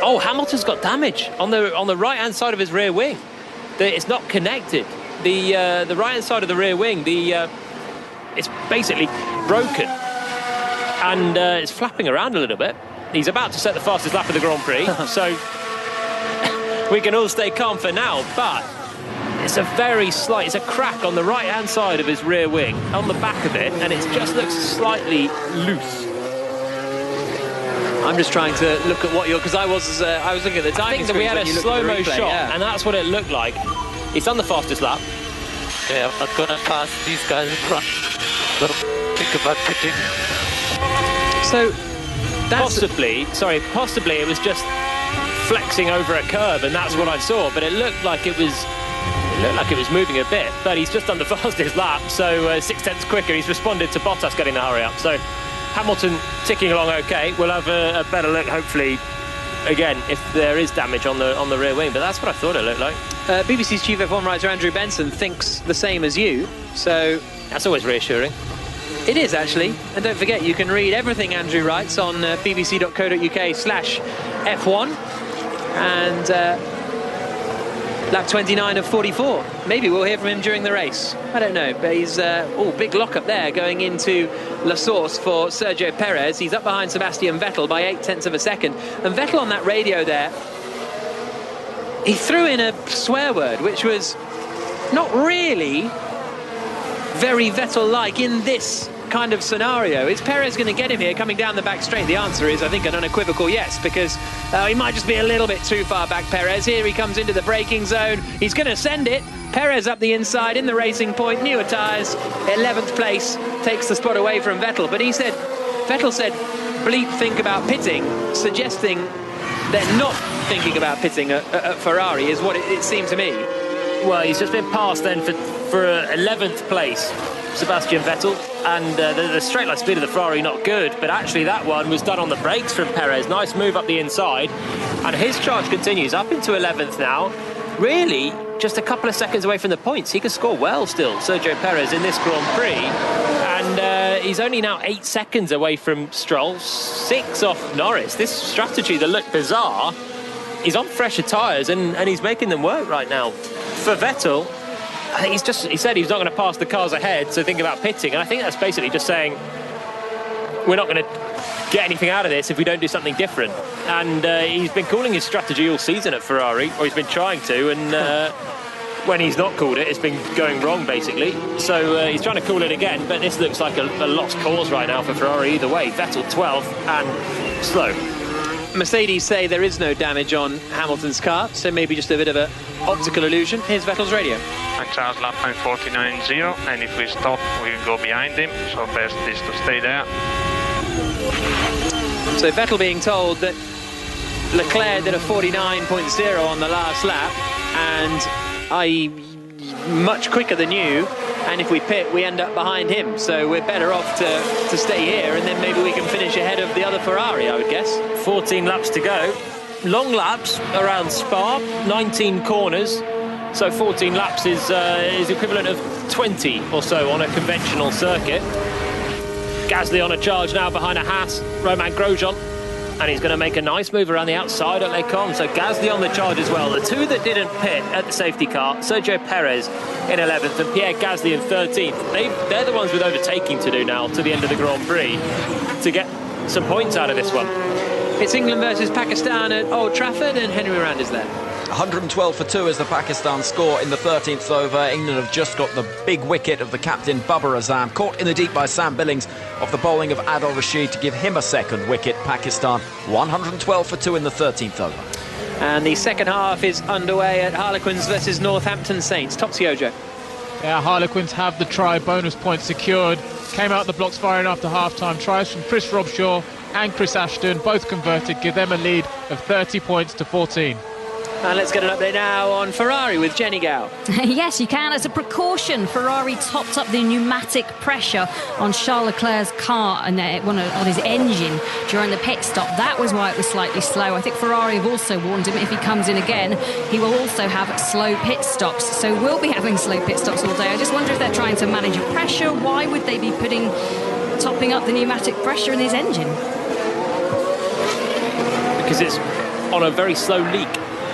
Oh, Hamilton's got damage on the right-hand side of his rear wing. It's not connected. The right-hand side of the rear wing, it's basically broken. And it's flapping around a little bit. He's about to set the fastest lap of the Grand Prix, so we can all stay calm for now, but it's a crack on the right-hand side of his rear wing, on the back of it, and it just looks slightly loose. I'm just trying to look at what because I was looking at the timing. I think that we had a slow-mo shot, yeah. And that's what it looked like. He's done the fastest lap. Yeah, I'm not gonna pass these guys in front. Don't think about pitting. So possibly it was just flexing over a curb, and that's what I saw. But it looked like it was moving a bit. But he's just done the fastest lap, so 0.6 quicker. He's responded to Bottas getting the hurry up. So Hamilton ticking along okay. We'll have a better look, hopefully, again, if there is damage on the rear wing. But that's what I thought it looked like. BBC's chief F1 writer Andrew Benson thinks the same as you. So that's always reassuring. It is, actually. And don't forget, you can read everything Andrew writes on bbc.co.uk/F1. And lap 29 of 44. Maybe we'll hear from him during the race. I don't know, but he's big lock up there going into La Source for Sergio Perez. He's up behind Sebastian Vettel by 0.8 of a second. And Vettel on that radio there, he threw in a swear word, which was not really very Vettel-like in this kind of scenario. Is Perez going to get him here coming down the back straight? The answer is, I think, an unequivocal yes, because he might just be a little bit too far back, Perez. Here he comes into the braking zone. He's going to send it. Perez up the inside in the racing point, newer tyres, 11th place, takes the spot away from Vettel. But Vettel said, bleep, think about pitting, suggesting they're not thinking about pitting at Ferrari, is what it seemed to me. Well, he's just been passed then for 11th place, Sebastian Vettel, and the straight line speed of the Ferrari not good, but actually that one was done on the brakes from Perez. Nice move up the inside, and his charge continues up into 11th now. Really, just a couple of seconds away from the points. He can score well still, Sergio Perez, in this Grand Prix, and he's only now 8 seconds away from Stroll, 6 off Norris. This strategy that looked bizarre, he's on fresher tyres, and he's making them work right now. For Vettel, he said he's not going to pass the cars ahead, so think about pitting. And I think that's basically just saying we're not going to get anything out of this if we don't do something different. And he's been calling his strategy all season at Ferrari, or he's been trying to, and when he's not called it, it's been going wrong, basically. So he's trying to call it again, but this looks like a lost cause right now for Ferrari either way. Vettel 12th and slow. Mercedes say there is no damage on Hamilton's car, so maybe just a bit of an optical illusion. Here's Vettel's radio. Max has lap time 49.0, and if we stop, we will go behind him, so best is to stay there. So Vettel being told that Leclerc did a 49.0 on the last lap, and i.e. much quicker than you, and if we pit, we end up behind him. So we're better off to stay here, and then maybe we can finish ahead of the other Ferrari, I would guess. 14 laps to go. Long laps around Spa, 19 corners. So 14 laps is equivalent of 20 or so on a conventional circuit. Gasly on a charge now behind a Haas, Romain Grosjean. And he's going to make a nice move around the outside at Lecombe. So Gasly on the charge as well. The two that didn't pit at the safety car, Sergio Perez in 11th and Pierre Gasly in 13th. They're the ones with overtaking to do now to the end of the Grand Prix to get some points out of this one. It's England versus Pakistan at Old Trafford, and Henry Rand is there. 112 for 2 is the Pakistan score in the 13th over. England have just got the big wicket of the captain Babar Azam, caught in the deep by Sam Billings off the bowling of Adil Rashid to give him a second wicket. Pakistan 112 for 2 in the 13th over. And the second half is underway at Harlequins versus Northampton Saints. Topsy Ojo. Yeah, Harlequins have the try, bonus point secured. Came out the blocks firing after half-time. Tries from Chris Robshaw and Chris Ashton, both converted, give them a lead of 30 points to 14. And let's get an update now on Ferrari with Jenny Gow. Yes, you can. As a precaution, Ferrari topped up the pneumatic pressure on Charles Leclerc's car and on his engine during the pit stop. That was why it was slightly slow. I think Ferrari have also warned him if he comes in again, he will also have slow pit stops. So we'll be having slow pit stops all day. I just wonder if they're trying to manage a pressure. Why would they be topping up the pneumatic pressure in his engine? Because it's on a very slow leak.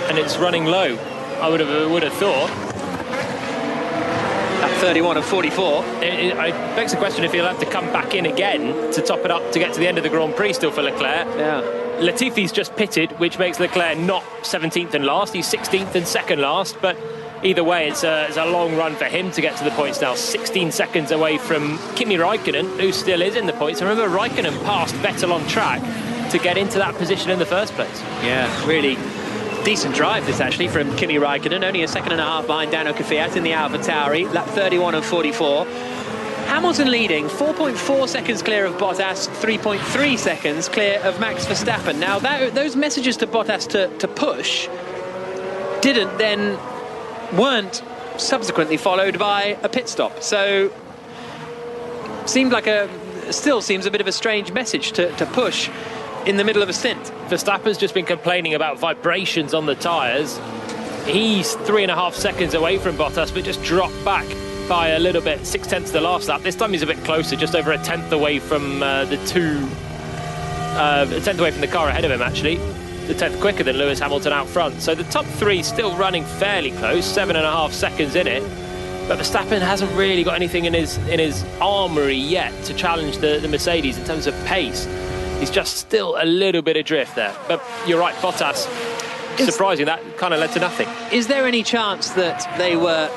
And it's running low, I would have thought. At 31 of 44. It begs the question if he'll have to come back in again to top it up to get to the end of the Grand Prix still for Leclerc. Yeah. Latifi's just pitted, which makes Leclerc not 17th and last. He's 16th and second last, but either way, it's a long run for him to get to the points now. 16 seconds away from Kimi Raikkonen, who still is in the points. I remember Raikkonen passed Vettel on track to get into that position in the first place. Yeah, really decent drive this actually from Kimi Raikkonen, only a second and a half behind Daniel Kvyat in the AlphaTauri, lap 31 of 44. Hamilton leading 4.4 seconds clear of Bottas, 3.3 seconds clear of Max Verstappen. Now those messages to Bottas to push weren't subsequently followed by a pit stop, so still seems a bit of a strange message to push in the middle of a stint. Verstappen's just been complaining about vibrations on the tyres. He's 3.5 seconds away from Bottas, but just dropped back by a little bit, 6/10 the last lap. This time he's a bit closer, just over a tenth away from a tenth away from the car ahead of him, actually. The 10th quicker than Lewis Hamilton out front. So the top three still running fairly close, 7.5 seconds in it. But Verstappen hasn't really got anything in his armoury yet to challenge the Mercedes in terms of pace. He's just still a little bit adrift there. But you're right, Bottas, surprising, that kind of led to nothing. Is there any chance that they were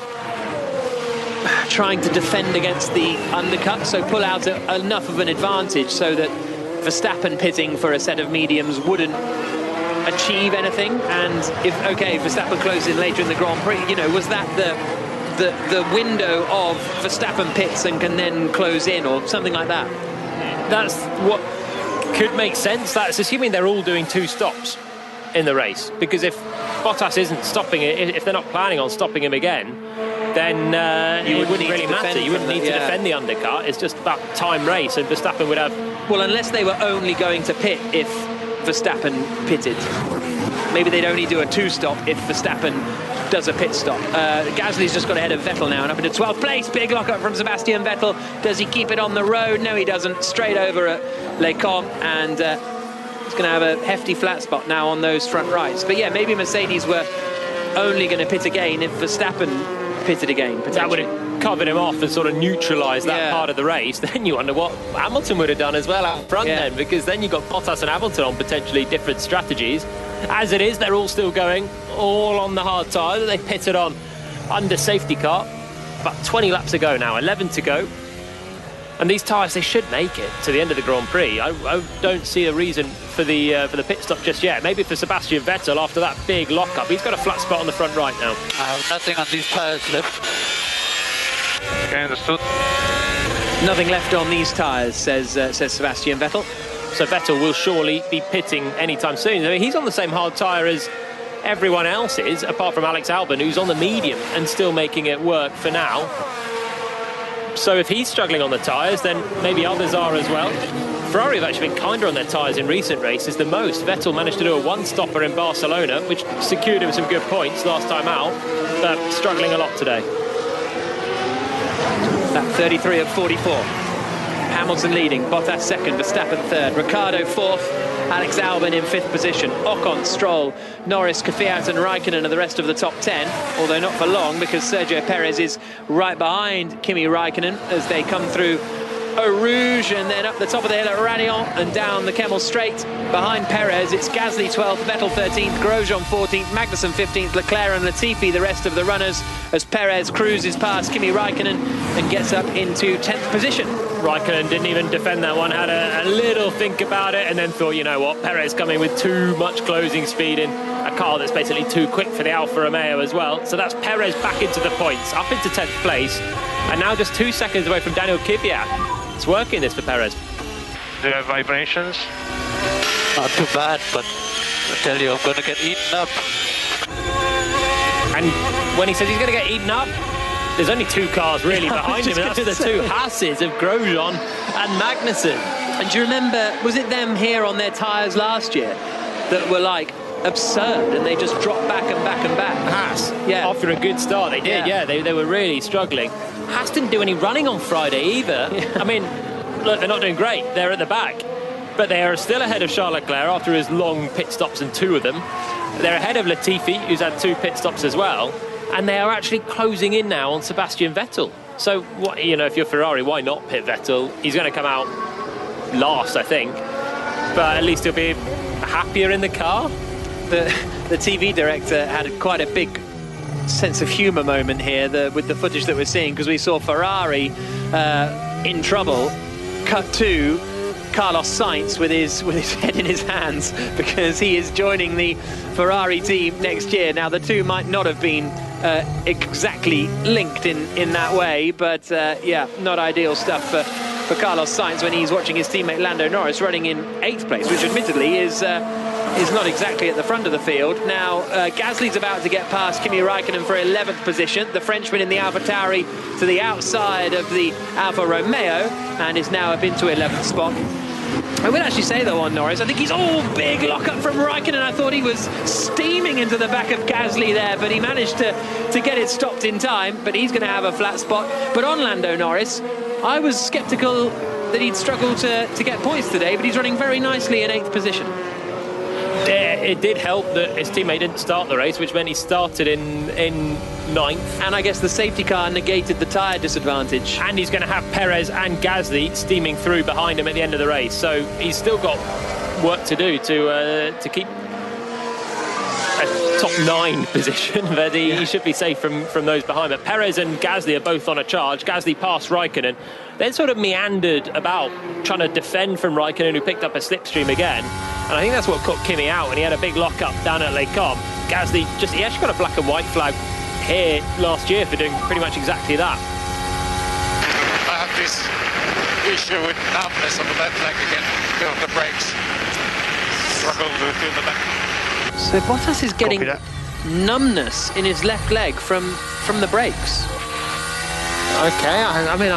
trying to defend against the undercut, so pull out enough of an advantage so that Verstappen pitting for a set of mediums wouldn't achieve anything? And if Verstappen closed in later in the Grand Prix, was that the window of Verstappen pits and can then close in or something like that? That's what could make sense. That's assuming they're all doing 2 stops in the race, because if Bottas isn't stopping it, if they're not planning on stopping him again, then it wouldn't really matter. You wouldn't need to defend the undercut. It's just about time race, and Verstappen would have... Well, unless they were only going to pit if Verstappen pitted. Maybe they'd only do a 2-stop if Verstappen does a pit stop. Gasly's just got ahead of Vettel now and up into 12th place. Big lockup from Sebastian Vettel. Does he keep it on the road? No, he doesn't. Straight over at Les Combes, and he's going to have a hefty flat spot now on those front rights. But yeah, maybe Mercedes were only going to pit again if Verstappen pitted again. That would have covered him off and sort of neutralised that part of the race. Then you wonder what Hamilton would have done as well out front then, because then you've got Bottas and Hamilton on potentially different strategies. As it is, they're all still going, all on the hard tyre that they pitted on under safety car. About 20 laps to go now, 11 to go. And these tyres, they should make it to the end of the Grand Prix. I don't see a reason for the pit stop just yet. Maybe for Sebastian Vettel after that big lockup. He's got a flat spot on the front right now. I have nothing on these tyres left. Okay, understood. Nothing left on these tyres, says Sebastian Vettel. So Vettel will surely be pitting anytime soon. I mean, he's on the same hard tyre as everyone else is, apart from Alex Albon, who's on the medium and still making it work for now. So if he's struggling on the tyres, then maybe others are as well. Ferrari have actually been kinder on their tyres in recent races than most. Vettel managed to do a 1-stopper in Barcelona, which secured him some good points last time out, but struggling a lot today. That 33 of 44. Hamilton leading, Bottas second, Verstappen third, Ricciardo fourth, Alex Albon in 5th position, Ocon, Stroll, Norris, Kvyat and Raikkonen are the rest of the top 10, although not for long because Sergio Perez is right behind Kimi Raikkonen as they come through Eau Rouge, and then up the top of the hill at Radion and down the Kemmel Straight. Behind Perez, it's Gasly 12th, Vettel 13th, Grosjean 14th, Magnussen 15th, Leclerc and Latifi the rest of the runners, as Perez cruises past Kimi Raikkonen and gets up into 10th position. Raikkonen didn't even defend that one, had a little think about it, and then thought, you know what, Perez coming with too much closing speed in a car that's basically too quick for the Alfa Romeo as well. So that's Perez back into the points, up into 10th place, and now just 2 seconds away from Daniel Kvyat. It's working, this, for Perez. Do you have vibrations? Not too bad, but I tell you, I'm going to get eaten up. And when he says he's going to get eaten up, there's only 2 cars really behind him, and that's the 2 Hasses of Grosjean and Magnussen. And do you remember, was it them here on their tyres last year that were like absurd, and they just dropped back and back and back? Haas, yeah, after a good start, they did, yeah, they were really struggling. Haas didn't do any running on Friday either. I mean, look, they're not doing great, they're at the back, but they are still ahead of Charles Leclerc after his long pit stops, and 2 of them. They're ahead of Latifi, who's had 2 pit stops as well, and they are actually closing in now on Sebastian Vettel. So, you know, if you're Ferrari, why not pit Vettel? He's going to come out last, I think, but at least he'll be happier in the car. The TV director had quite a big sense of humour moment here with the footage that we're seeing, because we saw Ferrari in trouble, cut to Carlos Sainz with his head in his hands, because he is joining the Ferrari team next year. Now, the 2 might not have been exactly linked in that way, but yeah, not ideal stuff for Carlos Sainz when he's watching his teammate Lando Norris running in 8th place, which admittedly is not exactly at the front of the field. Now, Gasly's about to get past Kimi Raikkonen for 11th position. The Frenchman in the AlphaTauri to the outside of the Alfa Romeo, and is now up into 11th spot. I would actually say, though, on Norris, I think he's big lock-up from Raikkonen. I thought he was steaming into the back of Gasly there, but he managed to get it stopped in time, but he's going to have a flat spot. But on Lando Norris, I was sceptical that he'd struggle to get points today, but he's running very nicely in 8th position. It did help that his teammate didn't start the race, which meant he started in 9th. And I guess the safety car negated the tyre disadvantage. And he's going to have Perez and Gasly steaming through behind him at the end of the race. So he's still got work to do to keep a top 9 position, but he should be safe from those behind. But Perez and Gasly are both on a charge. Gasly passed Raikkonen, then sort of meandered about trying to defend from Raikkonen, who picked up a slipstream again. And I think that's what caught Kimi out when he had a big lock-up down at Les Combes. Gasly, he actually got a black and white flag here last year for doing pretty much exactly that. I have this issue with numbness on the left leg again, feel the brakes. Struggle to feel the back. So Bottas is getting numbness in his left leg from the brakes. Okay, I mean,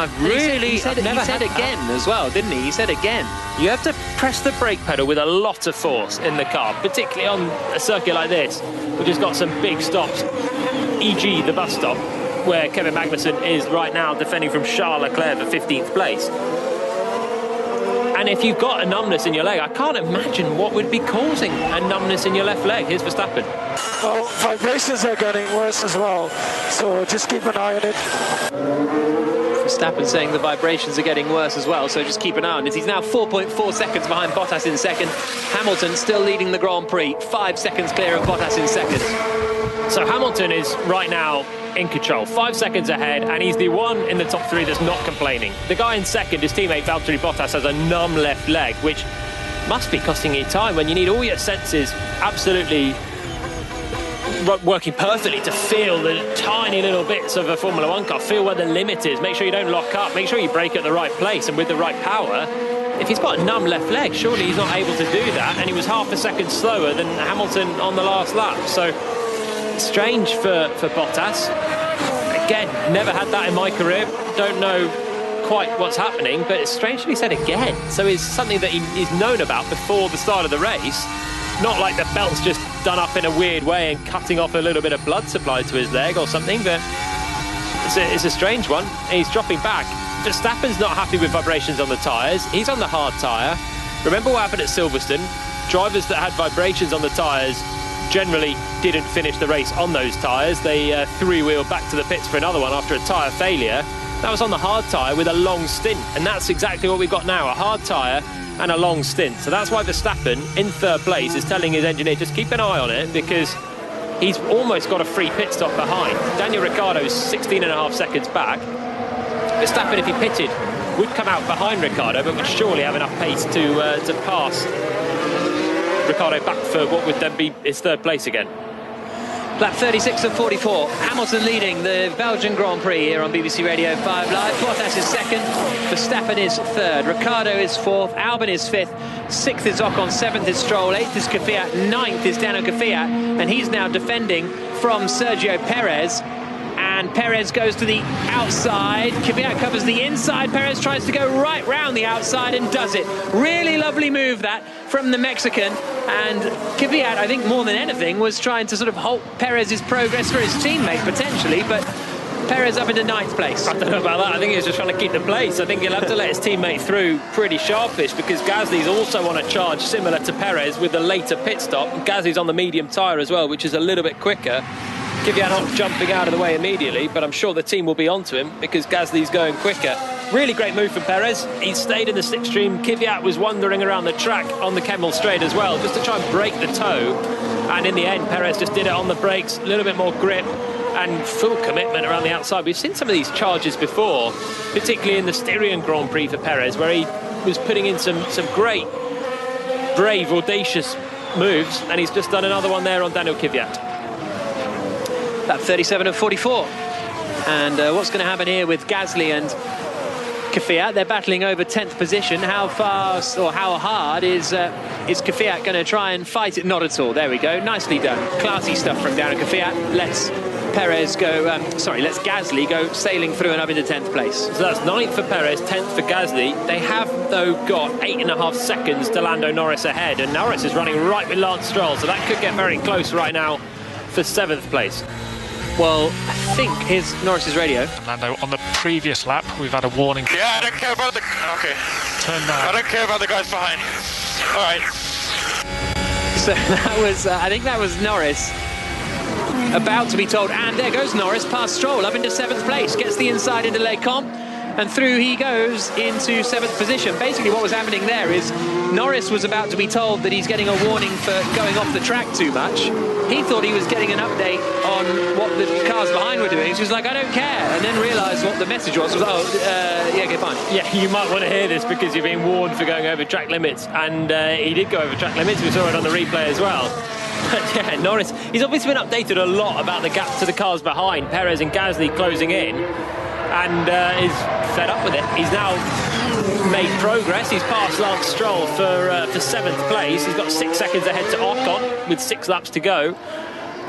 he said again as well, didn't he? He said again. You have to press the brake pedal with a lot of force in the car, particularly on a circuit like this, which has got some big stops, e.g. the bus stop, where Kevin Magnussen is right now defending from Charles Leclerc for 15th place. And if you've got a numbness in your leg, I can't imagine what would be causing a numbness in your left leg. Here's Verstappen. Well, vibrations are getting worse as well, so just keep an eye on it. Verstappen saying the vibrations are getting worse as well, so just keep an eye on it. He's now 4.4 seconds behind Bottas in second. Hamilton still leading the Grand Prix, 5 seconds clear of Bottas in second. So Hamilton is right now in control, 5 seconds ahead, and he's the one in the top 3 that's not complaining. The guy in second, his teammate Valtteri Bottas, has a numb left leg, which must be costing you time when you need all your senses absolutely working perfectly to feel the tiny little bits of a Formula 1 car, feel where the limit is, make sure you don't lock up, make sure you brake at the right place and with the right power. If he's got a numb left leg, surely he's not able to do that, and he was half a second slower than Hamilton on the last lap. So strange for Bottas. Again, never had that in my career, don't know quite what's happening, but it's strangely said again. So it's something that he's known about before the start of the race. Not like the belt's just done up in a weird way and cutting off a little bit of blood supply to his leg or something, but it's a strange one. He's dropping back. Verstappen's not happy with vibrations on the tyres. He's on the hard tyre. Remember what happened at Silverstone? Drivers that had vibrations on the tyres generally didn't finish the race on those tyres. They three-wheeled back to the pits for another one after a tyre failure. That was on the hard tyre with a long stint, and that's exactly what we've got now, a hard tyre and a long stint. So that's why Verstappen, in third place, is telling his engineer, just keep an eye on it, because he's almost got a free pit stop behind. Daniel Ricciardo's 16.5 seconds back. Verstappen, if he pitted, would come out behind Ricciardo, but would surely have enough pace to pass Ricciardo back for what would then be his third place again. Lap 36 of 44. Hamilton leading the Belgian Grand Prix here on BBC Radio 5 Live. Bottas is second. Verstappen is third. Ricciardo is fourth. Albon is fifth. Sixth is Ocon. Seventh is Stroll. Eighth is Kvyat. Ninth is Daniel Kvyat. And he's now defending from Sergio Perez. And Perez goes to the outside. Kvyat covers the inside. Perez tries to go right round the outside and does it. Really lovely move that from the Mexican. And Kvyat, I think more than anything, was trying to sort of halt Perez's progress for his teammate potentially, but Perez up into ninth place. I don't know about that. I think he was just trying to keep the place. I think he'll have to let his teammate through pretty sharpish, because Gasly's also on a charge similar to Perez with a later pit stop. Gasly's on the medium tyre as well, which is a little bit quicker. Kvyat not jumping out of the way immediately, but I'm sure the team will be onto him because Gasly's going quicker. Really great move from Perez. He stayed in the slipstream. Kvyat was wandering around the track on the Kemmel straight as well, just to try and break the toe. And in the end, Perez just did it on the brakes, a little bit more grip and full commitment around the outside. We've seen some of these charges before, particularly in the Styrian Grand Prix for Perez, where he was putting in some great, brave, audacious moves, and he's just done another one there on Daniel Kvyat. Lap 37 of 44. And what's going to happen here with Gasly and Kvyat? They're battling over 10th position. How fast or how hard is Kvyat going to try and fight it? Not at all. There we go. Nicely done. Classy stuff from Daniel Kvyat. Let's Gasly go sailing through and up into 10th place. So that's 9th for Perez, 10th for Gasly. They have, though, got 8.5 seconds to Lando Norris ahead, and Norris is running right with Lance Stroll, so that could get very close right now for 7th place. Well, I think here's Norris's radio. Lando, on the previous lap, we've had a warning. Yeah, I don't care about the... Okay. Turn down. I don't care about the guys behind. All right. So that was, I think that was Norris about to be told. And there goes Norris past Stroll up into 7th place. Gets the inside into Les Comps. And through he goes into 7th position. Basically what was happening there is Norris was about to be told that he's getting a warning for going off the track too much. He thought he was getting an update on what the cars behind were doing. So he was like, I don't care. And then realised what the message was yeah, okay, fine. Yeah, you might want to hear this because you're being warned for going over track limits. And he did go over track limits. We saw it on the replay as well. But yeah, Norris, he's obviously been updated a lot about the gap to the cars behind. Perez and Gasly closing in. And is fed up with it. He's now made progress. He's passed Lance Stroll for 7th place. He's got 6 seconds ahead to Ocon with 6 laps to go.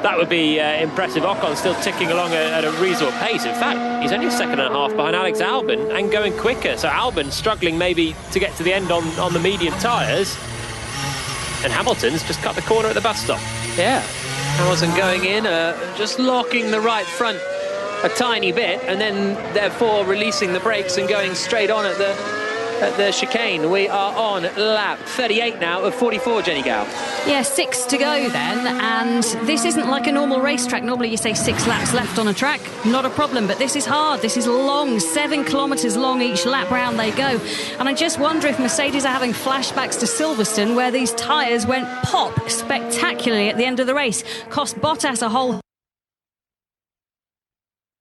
That would be impressive. Ocon still ticking along at a reasonable pace. In fact, he's only a second and a half behind Alex Albon and going quicker. So Albon struggling maybe to get to the end on the medium tyres. And Hamilton's just cut the corner at the bus stop. Yeah, Hamilton going in, just locking the right front a tiny bit, and then therefore releasing the brakes and going straight on at the chicane. We are on lap 38 now of 44, Jenny Gow. Yeah, 6 to go then, and this isn't like a normal racetrack. Normally you say 6 laps left on a track, not a problem, but this is hard, this is long, 7 kilometres long each lap round they go. And I just wonder if Mercedes are having flashbacks to Silverstone, where these tyres went pop spectacularly at the end of the race, cost Bottas a whole...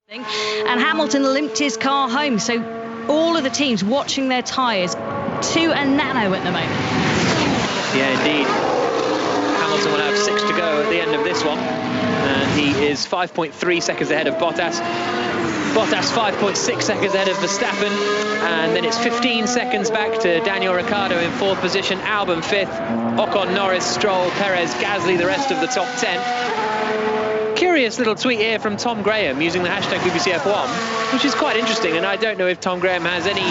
and Hamilton limped his car home. So all of the teams watching their tyres to a nano at the moment. Yeah, indeed. Hamilton will have 6 to go at the end of this one, and he is 5.3 seconds ahead of Bottas. Bottas 5.6 seconds ahead of Verstappen, and then it's 15 seconds back to Daniel Ricciardo in 4th position, Albon 5th, Ocon, Norris, Stroll, Perez, Gasly, the rest of the top 10. Curious little tweet here from Tom Graham using the hashtag BBC F1, which is quite interesting, and I don't know if Tom Graham has any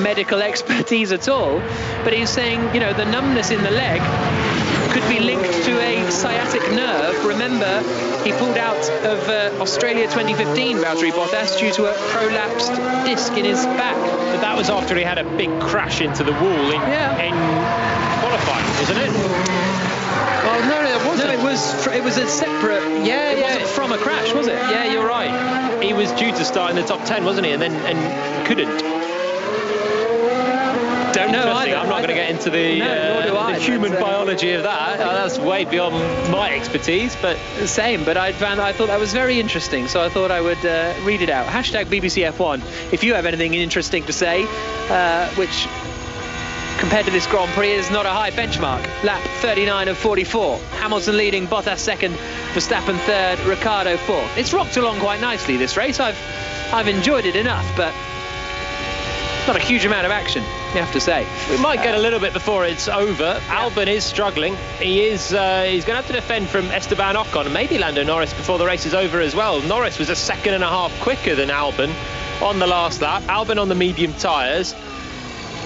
medical expertise at all, but he's saying, you know, the numbness in the leg could be linked to a sciatic nerve. Remember, he pulled out of Australia 2015, Valtteri Bottas, due to a prolapsed disc in his back. But that was after he had a big crash into the wall in qualifying, wasn't it? Well, no, it wasn't. No, it was it was a separate. It wasn't from a crash, was it? Yeah, you're right. He was due to start in the top 10, wasn't he? And couldn't. Don't know either. I'm not going to get into the human biology of that. That's way beyond my expertise, but same. But I thought that was very interesting, so I thought I would read it out. Hashtag BBC F1 if you have anything interesting to say, which compared to this Grand Prix is not a high benchmark. Lap 39 of 44. Hamilton leading, Bottas second, Verstappen third, Ricciardo fourth. It's rocked along quite nicely, this race. I've enjoyed it enough, but not a huge amount of action, you have to say. We might get a little bit before it's over. Albon is struggling. He's going to have to defend from Esteban Ocon and maybe Lando Norris before the race is over as well. Norris was a second and a half quicker than Albon on the last lap. Albon on the medium tyres.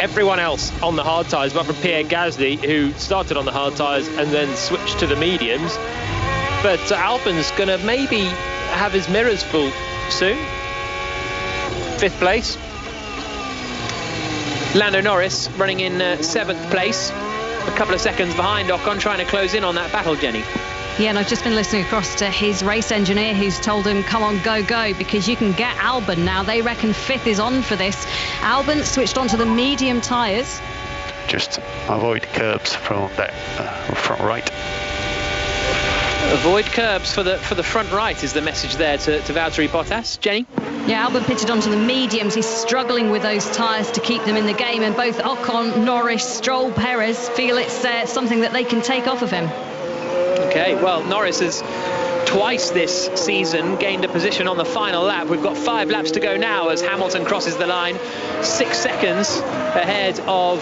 Everyone else on the hard tyres, apart from Pierre Gasly, who started on the hard tyres and then switched to the mediums. But Albon's going to maybe have his mirrors full soon. 5th place. Lando Norris running in 7th place, a couple of seconds behind Ocon, trying to close in on that battle, Jenny. Yeah, and I've just been listening across to his race engineer who's told him, come on, go, go, because you can get Albon now. They reckon 5th is on for this. Albon switched onto the medium tyres. Just avoid curbs from that front right. Avoid curbs for the front right is the message there to Valtteri Bottas. Jenny? Yeah, Albon pitted onto the mediums. He's struggling with those tyres to keep them in the game, and both Ocon, Norris, Stroll, Perez feel it's something that they can take off of him. Okay, well, Norris has twice this season gained a position on the final lap. We've got 5 laps to go now as Hamilton crosses the line. 6 seconds ahead of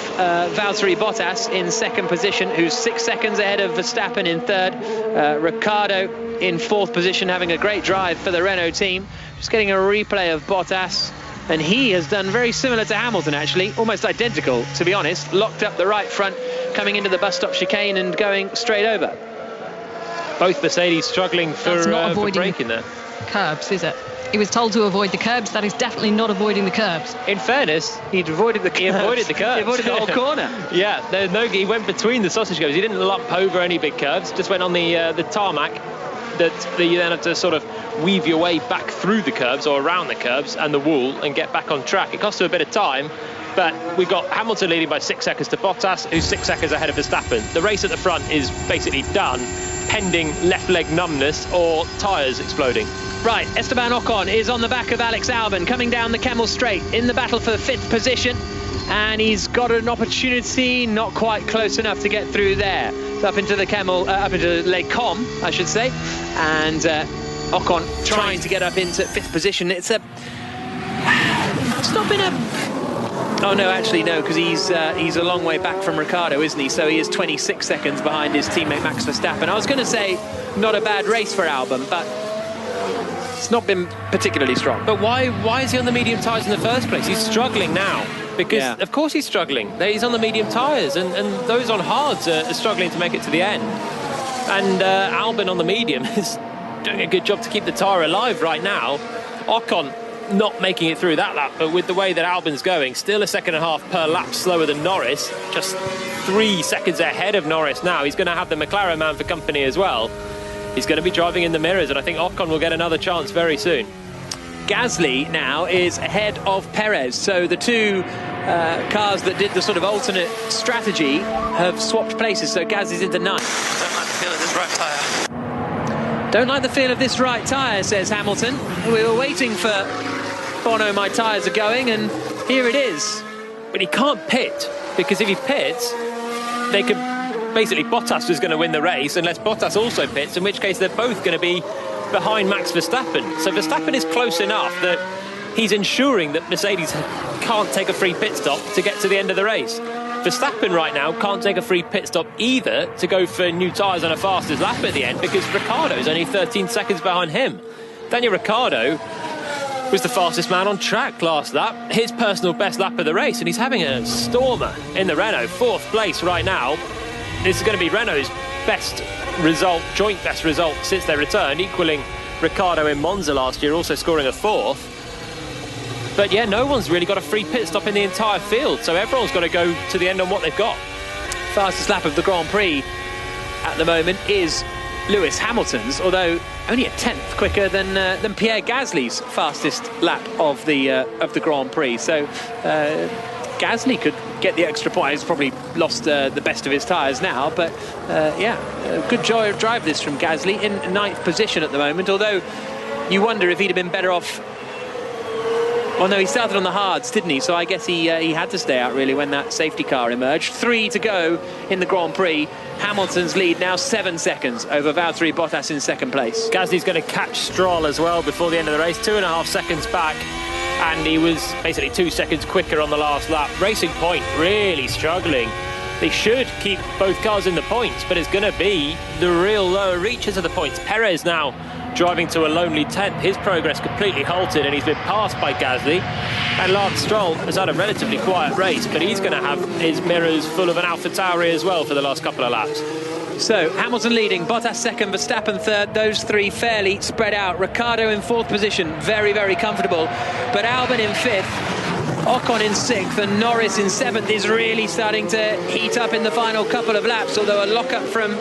Valtteri Bottas in 2nd position, who's 6 seconds ahead of Verstappen in 3rd. Ricciardo in 4th position, having a great drive for the Renault team. Just getting a replay of Bottas, and he has done very similar to Hamilton, actually, almost identical, to be honest. Locked up the right front, coming into the bus stop chicane and going straight over. Both Mercedes struggling for braking there. Curbs, is it? He was told to avoid the curbs. That is definitely not avoiding the curbs. In fairness, he avoided the curbs. He avoided the whole corner. Yeah, he went between the sausage curbs. He didn't lump over any big curves. Just went on the tarmac that you then have to sort of weave your way back through the curbs or around the curbs and the wall and get back on track. It cost him a bit of time, but we got Hamilton leading by 6 seconds to Bottas, who's 6 seconds ahead of Verstappen. The race at the front is basically done, pending left leg numbness or tyres exploding. Right, Esteban Ocon is on the back of Alex Albon, coming down the Kemmel Straight in the battle for 5th position, and he's got an opportunity, not quite close enough to get through there. So up into the Kemmel, up into Les Combes, I should say, and Ocon trying to get up into 5th position. It's not been a... Oh no, actually no, because he's a long way back from Ricciardo, isn't he? So he is 26 seconds behind his teammate Max Verstappen. I was going to say not a bad race for Albon, but it's not been particularly strong. But why is he on the medium tyres in the first place? He's struggling now. Because, of course, he's struggling. He's on the medium tyres, and those on hards are struggling to make it to the end. And Albon on the medium is doing a good job to keep the tyre alive right now. Ocon not making it through that lap, but with the way that Albon's going, still a second and a half per lap slower than Norris, just 3 seconds ahead of Norris now. He's going to have the McLaren man for company as well. He's going to be driving in the mirrors, and I think Ocon will get another chance very soon. Gasly now is ahead of Perez, so the two cars that did the sort of alternate strategy have swapped places, so Gasly's into 9th. Don't like the feel of this right tyre, says Hamilton. We were waiting for Bono, my tyres are going, and here it is. But he can't pit, because if he pits, they could basically, Bottas is going to win the race unless Bottas also pits, in which case they're both going to be behind Max Verstappen. So Verstappen is close enough that he's ensuring that Mercedes can't take a free pit stop to get to the end of the race. Verstappen right now can't take a free pit stop either to go for new tyres on a fastest lap at the end, because Ricciardo's only 13 seconds behind him. Daniel Ricciardo was the fastest man on track last lap, his personal best lap of the race, and he's having a stormer in the Renault, 4th place right now. This is going to be Renault's best result, joint best result since their return, equaling Ricciardo in Monza last year, also scoring a 4th. But yeah, no one's really got a free pit stop in the entire field, so everyone's got to go to the end on what they've got. Fastest lap of the Grand Prix at the moment is Lewis Hamilton's, although only a tenth quicker than Pierre Gasly's fastest lap of the Grand Prix. So Gasly could get the extra point. He's probably lost the best of his tyres now, but good drive this from Gasly in 9th position at the moment, although you wonder if he'd have been better off. Well, no, he started on the hards, didn't he? So I guess he had to stay out, really, when that safety car emerged. 3 to go in the Grand Prix. Hamilton's lead now 7 seconds over Valtteri Bottas in second place. Gasly's going to catch Stroll as well before the end of the race, 2.5 seconds back, and he was basically 2 seconds quicker on the last lap. Racing Point really struggling. They should keep both cars in the points, but it's going to be the real lower reaches of the points. Perez now driving to a lonely 10th. His progress completely halted, and he's been passed by Gasly. And Lance Stroll has had a relatively quiet race, but he's going to have his mirrors full of an AlphaTauri as well for the last couple of laps. So Hamilton leading, Bottas second, Verstappen third. Those three fairly spread out. Ricciardo in 4th position, very, very comfortable. But Albon in 5th, Ocon in 6th, and Norris in 7th is really starting to heat up in the final couple of laps, although a lock-up from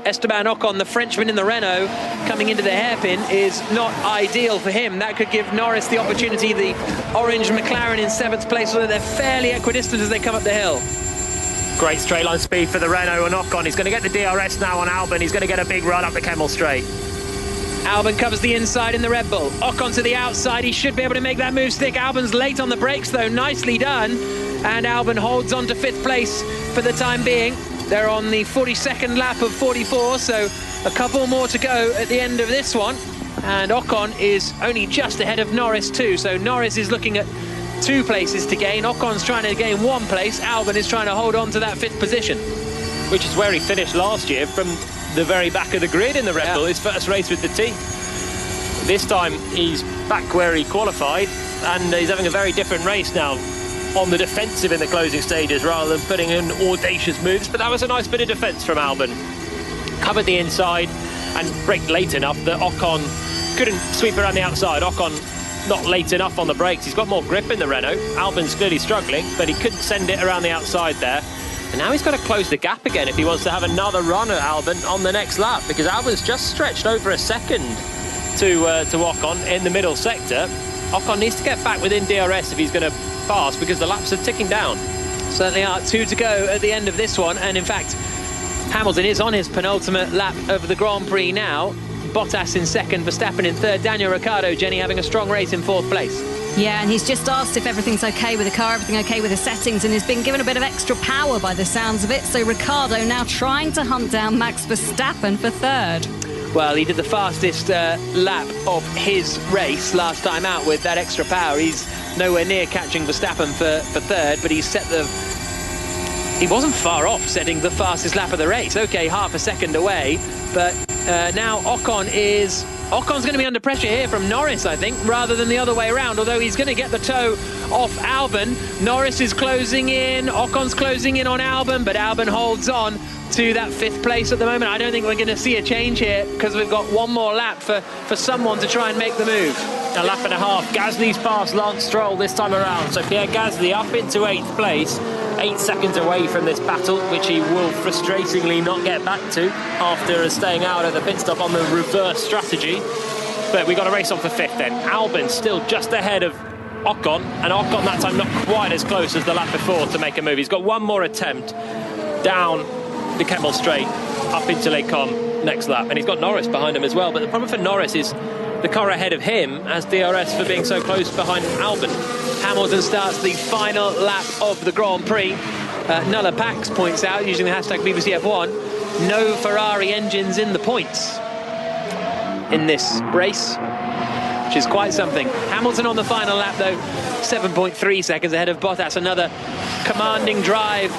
Esteban Ocon, the Frenchman in the Renault, coming into the hairpin is not ideal for him. That could give Norris the opportunity. The orange McLaren in 7th place, although they're fairly equidistant as they come up the hill. Great straight line speed for the Renault, and Ocon. He's going to get the DRS now on Albon. He's going to get a big run up the Kemmel Straight. Albon covers the inside in the Red Bull. Ocon to the outside. He should be able to make that move stick. Albon's late on the brakes, though. Nicely done. And Albon holds on to 5th place for the time being. They're on the 42nd lap of 44, so a couple more to go at the end of this one. And Ocon is only just ahead of Norris too, so Norris is looking at 2 places to gain. Ocon's trying to gain 1 place. Albon is trying to hold on to that 5th position. Which is where he finished last year, from the very back of the grid in the Red Bull, his first race with the team. This time he's back where he qualified, and he's having a very different race now, on the defensive in the closing stages rather than putting in audacious moves. But that was a nice bit of defence from Albon. Covered the inside and braked late enough that Ocon couldn't sweep around the outside. Ocon not late enough on the brakes. He's got more grip in the Renault. Albon's clearly struggling, but he couldn't send it around the outside there. And now he's got to close the gap again if he wants to have another run at Albon on the next lap, because Albon's just stretched over a second to Ocon in the middle sector. Ocon needs to get back within DRS if he's going to pass, because the laps are ticking down. Certainly are. 2 to go at the end of this one, and in fact Hamilton is on his penultimate lap of the Grand Prix now. Bottas in 2nd, Verstappen in 3rd, Daniel Ricciardo, Jenny, having a strong race in 4th place. Yeah, and he's just asked if everything's okay with the car, everything okay with the settings, and he's been given a bit of extra power by the sounds of it. So Ricciardo now trying to hunt down Max Verstappen for 3rd. Well, he did the fastest lap of his race last time out with that extra power. He's nowhere near catching Verstappen for 3rd, but he's set he wasn't far off setting the fastest lap of the race. Okay, half a second away, but now Ocon's going to be under pressure here from Norris, I think, rather than the other way around, although he's going to get the toe off Albon. Norris is closing in, Ocon's closing in on Albon, but Albon holds on to that 5th place at the moment. I don't think we're going to see a change here, because we've got 1 more lap for someone to try and make the move. A lap and a half. Gasly's past Lance Stroll this time around, so Pierre Gasly up into 8th place, 8 seconds away from this battle, which he will frustratingly not get back to after staying out at the pit stop on the reverse strategy. But we got a race on for 5th then. Albon still just ahead of Ocon, and Ocon that time not quite as close as the lap before to make a move. He's got 1 more attempt down the Kemmel Straight up into Les Combes next lap, and he's got Norris behind him as well. But the problem for Norris is the car ahead of him has DRS for being so close behind Albon. Hamilton starts the final lap of the Grand Prix. Nulla Pax points out, using the hashtag BBC F1, no Ferrari engines in the points in this race, which is quite something. Hamilton on the final lap, though, 7.3 seconds ahead of Bottas. Another commanding drive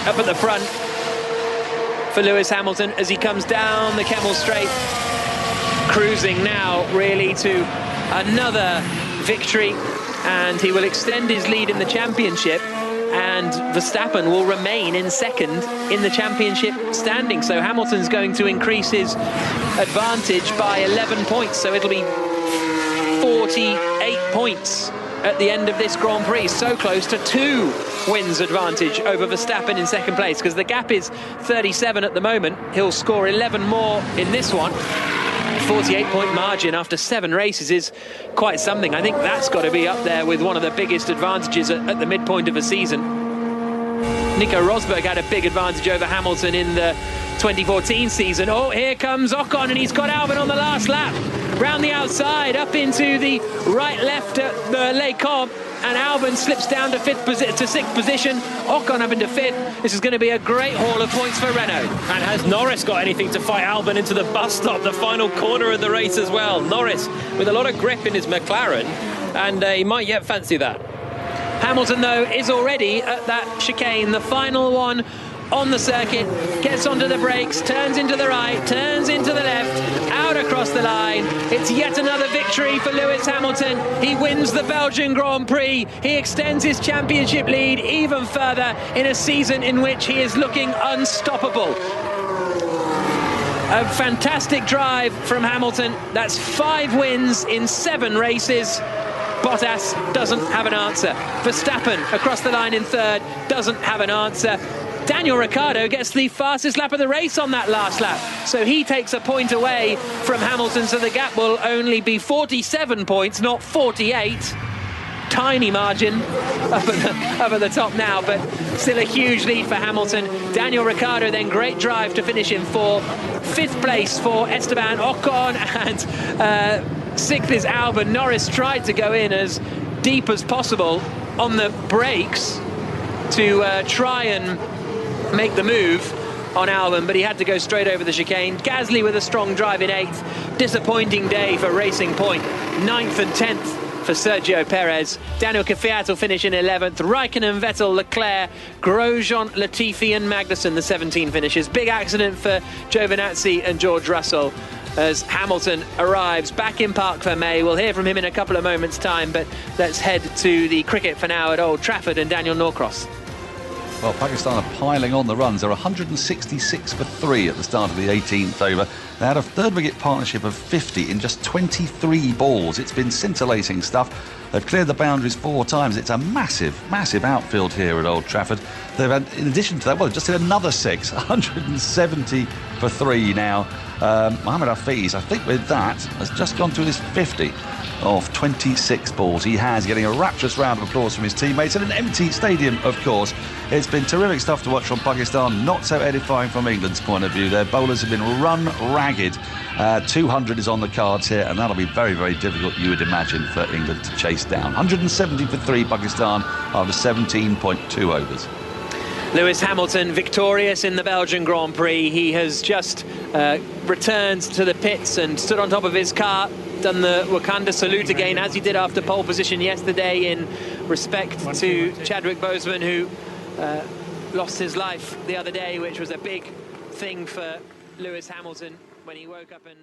up at the front for Lewis Hamilton as he comes down the Kemmel Straight, cruising now really to another victory, and he will extend his lead in the championship, and Verstappen will remain in 2nd in the championship standing. So Hamilton's going to increase his advantage by 11 points, so it'll be 48 points at the end of this Grand Prix, so close to 2 wins advantage over Verstappen in second place, because the gap is 37 at the moment. He'll score 11 more in this one. 48-point margin after 7 races is quite something. I think that's got to be up there with one of the biggest advantages at the midpoint of a season. Nico Rosberg had a big advantage over Hamilton in the 2014 season. Oh, here comes Ocon, and he's got Albon on the last lap. Round the outside, up into the right-left at the Les Combes, and Albon slips down to 6th position. Ocon up into 5th. This is going to be a great haul of points for Renault. And has Norris got anything to fight Albon into the bus stop, the final corner of the race as well? Norris with a lot of grip in his McLaren, and he might yet fancy that. Hamilton, though, is already at that chicane, the final one on the circuit, gets onto the brakes, turns into the right, turns into the left, out across the line. It's yet another victory for Lewis Hamilton. He wins the Belgian Grand Prix. He extends his championship lead even further in a season in which he is looking unstoppable. A fantastic drive from Hamilton. That's 5 wins in 7 races. Bottas doesn't have an answer. Verstappen across the line in 3rd, doesn't have an answer. Daniel Ricciardo gets the fastest lap of the race on that last lap, so he takes a point away from Hamilton, so the gap will only be 47 points, not 48. Tiny margin up at the top now, but still a huge lead for Hamilton. Daniel Ricciardo then, great drive to finish in 4th. 5th place for Esteban Ocon, and 6th is Albon. Norris tried to go in as deep as possible on the brakes to try and make the move on Albon, but he had to go straight over the chicane. Gasly with a strong drive in 8th. Disappointing day for Racing Point. 9th and 10th for Sergio Perez. Daniel Kvyat will finish in 11th. Raikkonen, Vettel, Leclerc, Grosjean, Latifi and Magnussen, the 17 finishes. Big accident for Giovinazzi and George Russell as Hamilton arrives back in Parc Fermé. We'll hear from him in a couple of moments' time, but let's head to the cricket for now at Old Trafford and Daniel Norcross. Well, Pakistan are piling on the runs. They're 166 for 3 at the start of the 18th over. They had a 3rd wicket partnership of 50 in just 23 balls. It's been scintillating stuff. They've cleared the boundaries 4 times. It's a massive, massive outfield here at Old Trafford. They've had, in addition to that, well, just hit another 6, 170 for 3 now. Mohamed Hafiz, I think with that, has just gone through his 50 of 26 balls. He has, getting a rapturous round of applause from his teammates in an empty stadium, of course. It's been terrific stuff to watch from Pakistan, not so edifying from England's point of view. Their bowlers have been run ragged. 200 is on the cards here, and that'll be very, very difficult, you would imagine, for England to chase down. 170 for 3 Pakistan after 17.2 overs. Lewis Hamilton victorious in the Belgian Grand Prix. He has just returned to the pits and stood on top of his car, done the Wakanda salute again, as he did after pole position yesterday, in respect to Chadwick Boseman, who lost his life the other day, which was a big thing for Lewis Hamilton when he woke up and...